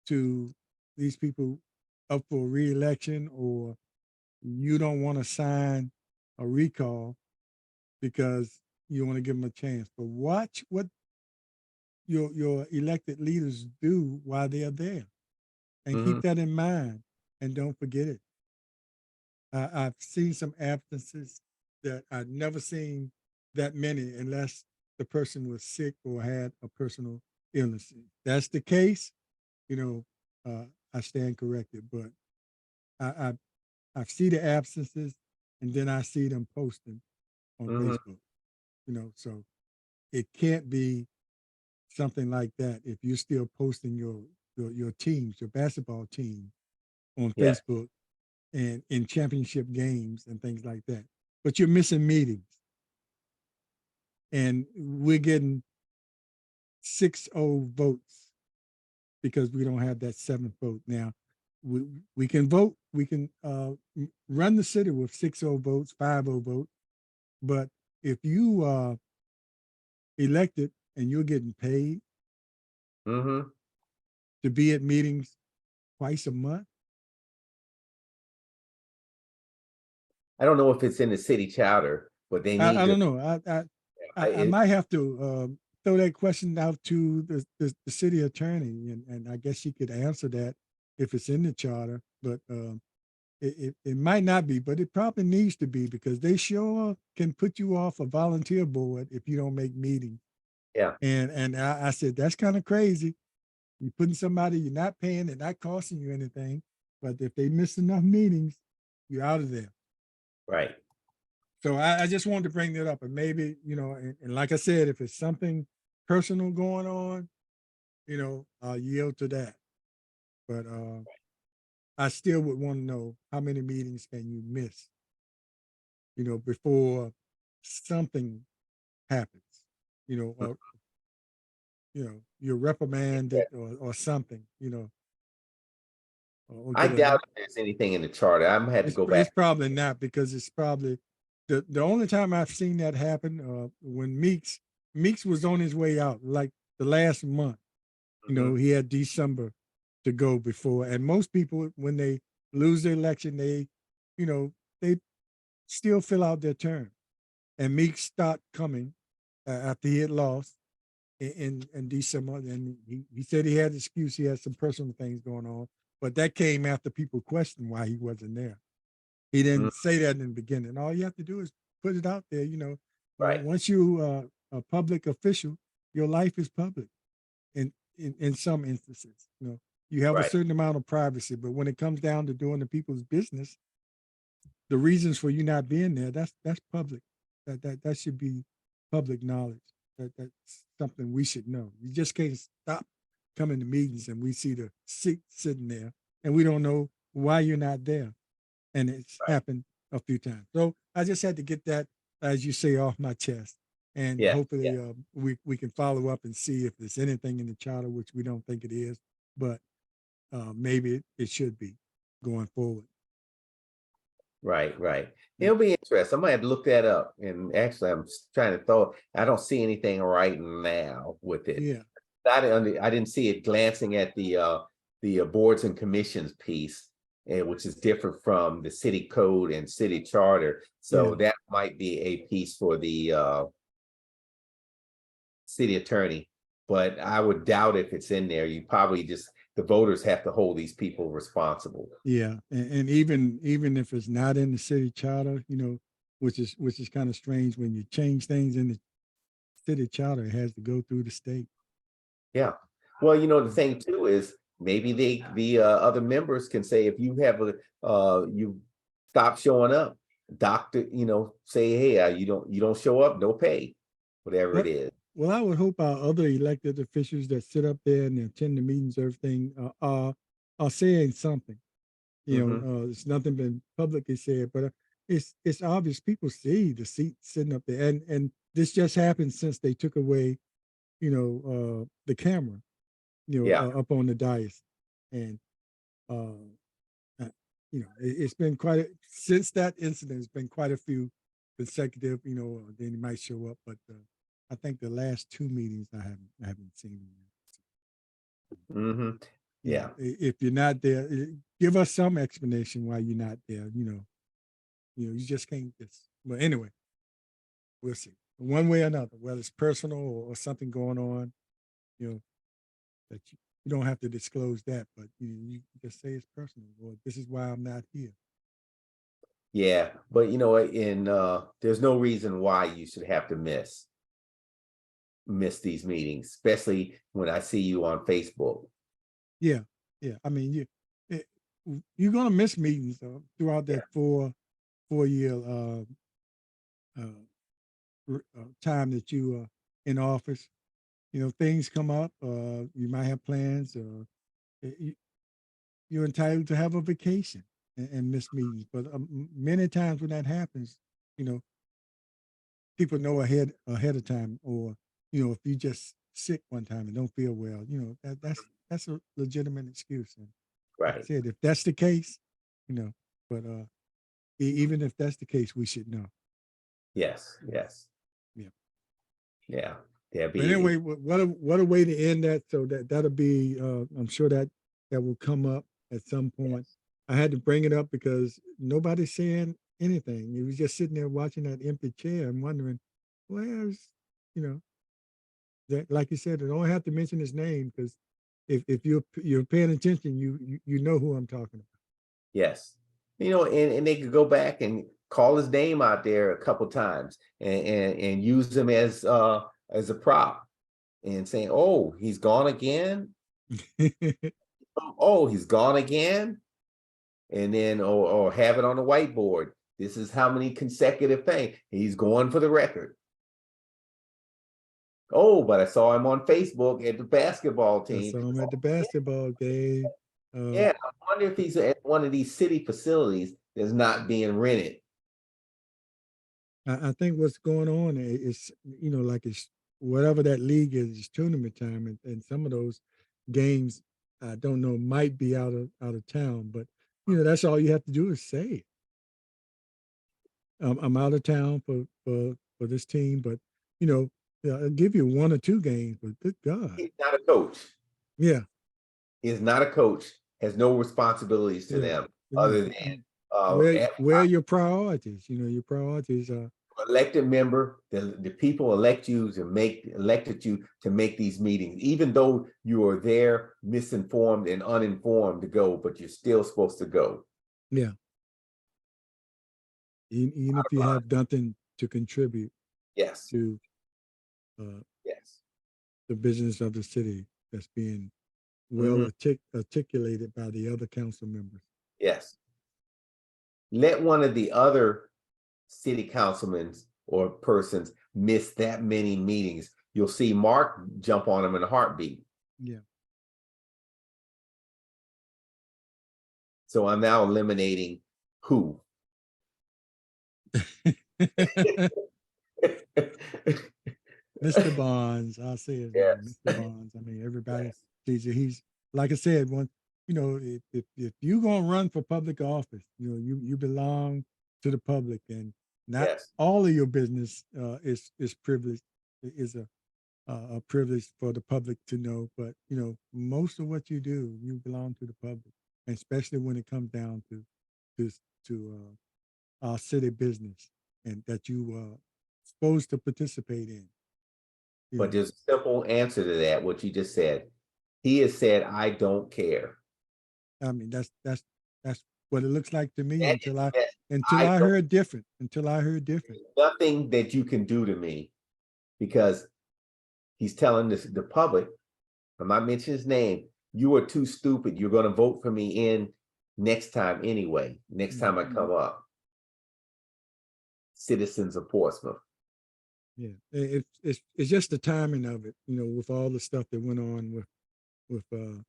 A: to these people up for reelection, or you don't want to sign a recall because you want to give them a chance. But watch what your elected leaders do while they are there, and keep
B: Mhm.
A: that in mind, and don't forget it. I've seen some absences that I've never seen that many unless the person was sick or had a personal illness. If that's the case, you know, I stand corrected. But I, I I see the absences, and then I see them posting on
B: Mhm.
A: Facebook. So it can't be something like that if you're still posting your teams, your basketball team, on
B: Yeah.
A: Facebook and in championship games and things like that. But you're missing meetings, and we're getting 6-0 votes because we don't have that seventh vote. Now, we can vote, we can run the city with 6-0 votes, 5-0 votes, but if you are elected and you're getting paid
B: Mhm.
A: to be at meetings twice a month.
B: I don't know if it's in the city charter, but they need
A: I
B: to.
A: don't know. I might have to throw that question out to the city attorney, and I guess she could answer that if it's in the charter. But it might not be, but it probably needs to be, because they sure can put you off a volunteer board if you don't make meetings.
B: Yeah.
A: And I said, that's kind of crazy. You're putting somebody you're not paying, they're not costing you anything, but if they miss enough meetings, you're out of there.
B: Right.
A: So I just wanted to bring that up, and maybe, and like I said, if it's something personal going on, I'll yield to that. But I still would want to know, how many meetings can you miss, before something happens, or you're reprimanded or something. or
B: I
A: get a
B: doubt if there's anything in the charter. I'm had to go
A: it's
B: back.
A: probably not, because it's probably the only time I've seen that happen, when Meeks was on his way out, like the last month. You know,
B: Mhm.
A: he had December to go before, and most people, when they lose the election, you know, they still fill out their term. And Meeks stopped coming after he had lost in December, and he said he had an excuse. He had some personal things going on, but that came after people questioned why he wasn't there. He
B: Mm,
A: didn't say that in the beginning. All you have to do is put it out there.
B: right,
A: Once you a public official, your life is public. In some instances, you have a
B: right,
A: certain amount of privacy, but when it comes down to doing the people's business, the reasons for you not being there, that's public. That should be public knowledge. That's something we should know. You just can't stop coming to meetings and we see the seat sitting there and we don't know why you're not there. And it's
B: right.
A: happened a few times. So I just had to get that, as you say, off my chest. And
B: Yeah, yeah,
A: hopefully we can follow up and see if there's anything in the charter, which we don't think it is, but maybe it should be going forward.
B: right, right.
A: Yeah.
B: It'll be interesting. I might have to look that up. And actually, trying to throw. I don't see anything right now with it.
A: Yeah.
B: I didn't see it glancing at the boards and commissions piece, which is different from the city code and city charter.
A: Yeah.
B: So that might be a piece for the city attorney, but I would doubt if it's in there. You probably just the voters have to hold these people responsible.
A: Yeah. And even if it's not in the city charter, which is kind of strange, when you change things in the city charter, it has to go through the state.
B: Yeah. Well, the thing too is maybe the other members can say if you have you stop showing up, doctor, say, hey, you don't show up, no pay, whatever it
A: Well,
B: is.
A: well, I would hope our other elected officials that sit up there and attend the meetings, everything, are saying something.
B: Hmm.
A: It's nothing been publicly said, but it's obvious people see the seat sitting up there, and this just happened since they took away, the camera,
B: Yeah.
A: up on the dais, and uh, uh, it's been since that incident. It's been quite a few consecutive. Then he might show up, but I think the last two meetings I haven't seen him.
B: Hmm. Yeah.
A: If you're not there, give us some explanation why you're not there. You just can't just. But anyway, we'll see. One way or another, whether it's personal or something going on, you know, that you don't have to disclose that, but you just say it's personal, or this is why I'm not here.
B: Yeah. But you know what, there's no reason why you should have to miss these meetings, especially when I see you on Facebook.
A: Yeah, yeah. I mean, it, you're gonna miss meetings throughout
B: Yeah.
A: that 4 year time that you are in office. Things come up. You might have plans. You, you're entitled to have a vacation and miss meetings. But many times when that happens, you know, people know ahead of time, or if you just sick one time and don't feel well, that's a legitimate excuse. And like I
B: Right.
A: said, if that's the case, you know, but even if that's the case, we should know.
B: Yes. Yes.
A: Yeah.
B: Yeah. Yeah.
A: But
B: Be
A: anyway, what a way to end that. So that'll be. I'm sure that will come up at some point.
B: yes.
A: I had to bring it up because nobody's saying anything. He was just sitting there watching that empty chair and wondering, where's, you know, that, like you said, I don't have to mention his name, because if you're paying attention, you know who I'm talking about.
B: Yes. And they could go back and call his name out there a couple times and use him as a prop and saying, oh, he's gone again. Oh, he's gone again. And then or have it on the whiteboard. This is how many consecutive things. He's going for the record. Oh, but I saw him on Facebook at the basketball
A: I
B: team.
A: saw him at the basketball game. Uh,
B: Yeah, I wonder if he's at one of these city facilities that's not being rented.
A: I think what's going on is, like it's whatever that league is, it's tournament time, and some of those games I don't know, might be out of town, but that's all you have to do is say it. I'm out of town for this team, but yeah, I'll give you 1 or 2 games, but good God.
B: He's not a coach.
A: Yeah,
B: He is not a coach, has no responsibilities to
A: yeah.
B: them
A: Yeah.
B: other than
A: Where are your priorities? Your priorities are
B: elected member. The people elected you to make these meetings, even though you are there misinformed and uninformed to go, but you're still supposed to go.
A: yeah. Even if you have nothing to contribute
B: Yes,
A: to uh,
B: yes.
A: the business of the city that's being well
B: Mhm.
A: articulated by the other council members.
B: Yes. Let one of the other city councilmen or persons miss that many meetings. You'll see Mark jump on them in a heartbeat.
A: Yeah.
B: So I'm now eliminating who.
A: Mr. Bonds, I'll say his name,
B: Yes.
A: Mr. Bonds. I mean, everybody
B: Yes.
A: sees it. He's like I said, if you're gonna run for public office, you belong to the public, and not
B: Yes.
A: all of your business is privileged, is a privilege for the public to know. But most of what you do, you belong to the public, and especially when it comes down to to our city business, and that you are supposed to participate in. You
B: But
A: know,
B: there's a simple answer to that, what you just said. He has said, I don't care.
A: I mean, that's what it looks like to me
B: That
A: until
B: is
A: I
B: that
A: until
B: I
A: I
B: don't,
A: heard different. Until I heard different.
B: nothing that you can do to me, because he's telling the public, I'm not mentioning his name, you are too stupid. You're going to vote for me in next time anyway, next time I come up. Citizens of Portsmouth.
A: Yeah, it's just the timing of it. With all the stuff that went on with uh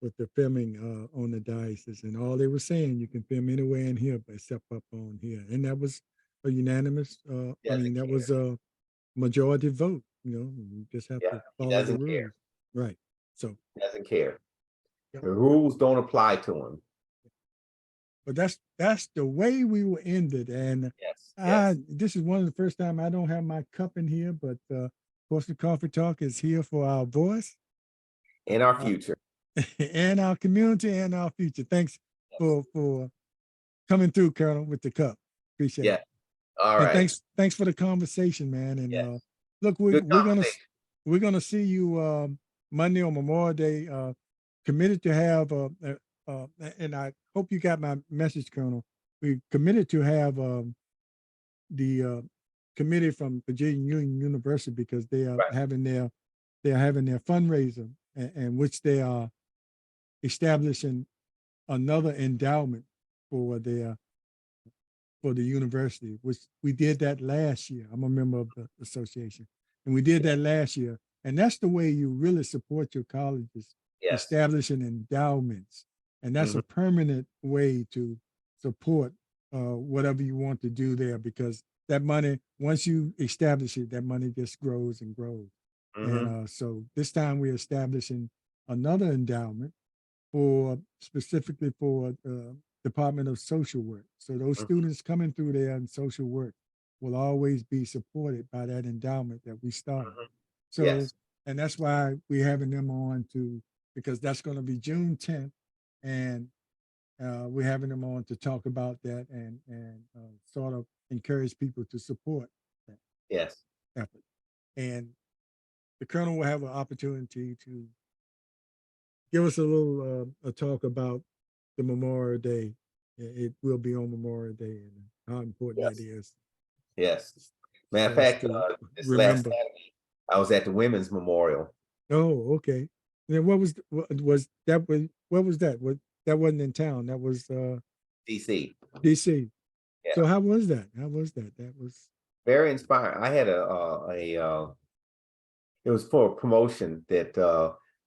A: with the filming on the diocese, and all they were saying, you can film anywhere in here but except up on here, and that was a unanimous.
B: He
A: I
B: doesn't
A: mean, that
B: care.
A: was a majority vote. You just have
B: Yeah,
A: to
B: he
A: follow the
B: doesn't care.
A: rules, right? So,
B: He doesn't care.
A: yep.
B: The rules don't apply to him.
A: But that's the way we were ended. And
B: Yes, yes.
A: this is one of the first time I don't have my cup in here, but of course the coffee talk is here for our voice,
B: In our
A: uh,
B: future.
A: and our community and our future. Thanks
B: Yes.
A: for coming through, Colonel, with the cup. Appreciate
B: Yeah.
A: it.
B: All
A: And
B: right.
A: thanks for the conversation, man. And
B: Yes.
A: look,
B: Good conversation.
A: we're gonna see you Monday on Memorial Day. Committed to have and I hope you got my message, Colonel. We committed to have the committee from Virginia Union University, because
B: Right.
A: they're having their fundraiser, and which they are establishing another endowment for their for the university, which we did that last year. I'm a member of the association, and we did that last year. And that's the way you really support your colleges,
B: Yes.
A: establishing endowments. And that's
B: Mhm.
A: a permanent way to support whatever you want to do there, because that money, once you establish it, that money just grows and grows. And
B: Mhm.
A: so this time we're establishing another endowment for specifically for Department of Social Work. So those
B: Mhm.
A: students coming through there in social work will always be supported by that endowment that we started.
B: Mhm.
A: So,
B: Yes.
A: and that's why we're having them on because that's going to be June 10th, and we're having them on to talk about that, and sort of encourage people to support that
B: Yes.
A: effort. And the colonel will have an opportunity to give us a little a talk about the Memorial Day. It will be on Memorial Day, and how important that
B: Yes.
A: is
B: Yes. Matter of
A: for us
B: fact,
A: to
B: this last
A: remember.
B: Saturday, I was at the Women's Memorial.
A: Oh, okay. Then was that was what was that? What that wasn't in town. That was
B: DC.
A: DC.
B: Yeah.
A: So how was that? How was that? That was
B: Very inspiring. I had it was for a promotion that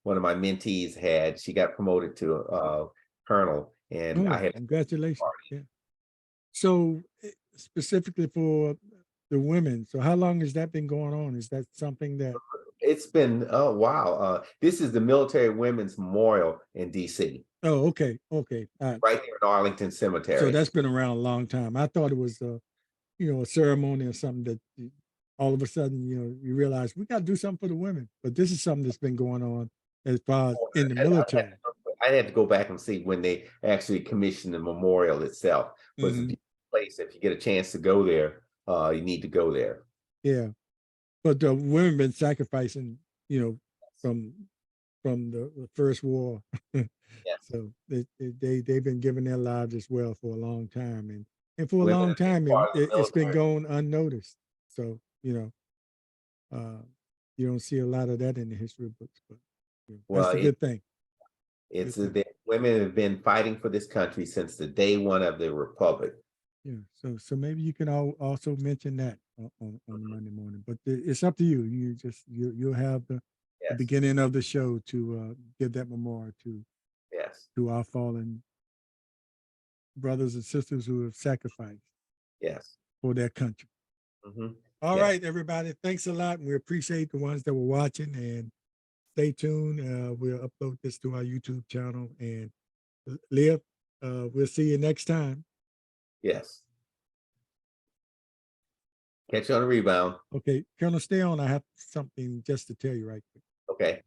B: one of my mentees had. She got promoted to colonel, and I
A: oh,
B: had a
A: congratulations.
B: party.
A: Yeah. So specifically for the women. So how long has that been going on? Is that something that
B: It's been, oh, wow. This is the Military Women's Memorial in DC,
A: Oh, okay, okay.
B: right there in Arlington
A: So
B: Cemetery.
A: that's been around a long time. I thought it was, a ceremony or something that all of a sudden, you realize we got to do something for the women. But this is something that's been going on as far as in the military.
B: I had to go back and see when they actually commissioned the memorial itself. But it's a
A: Mhm.
B: beautiful place. If you get a chance to go there, you need to go there.
A: Yeah, but the women been sacrificing, from the first war.
B: Yes.
A: So they've been giving their lives as well for a long time, and for a
B: Women
A: long
B: have been
A: time
B: part of the
A: it's been
B: military.
A: going unnoticed. So you don't see a lot of that in the history books, but that's
B: Well,
A: a good thing.
B: it's
A: Good thing.
B: the women have been fighting for this country since the day one of the republic.
A: Yeah. So maybe you can also mention that on the Monday morning, but it's up to you. You'll have the
B: Yes,
A: beginning of the show to give that memorial
B: yes,
A: to our fallen brothers and sisters who have sacrificed
B: yes.
A: for their country.
B: Hmm.
A: All
B: Yes,
A: right, everybody. Thanks a lot. And we appreciate the ones that were watching, and stay tuned. We'll upload this to our YouTube channel, and Liv, we'll see you next time.
B: yes. Catch you on the rebound.
A: Okay, Colonel, stay on. I have something just to tell you right quick.
B: Okay.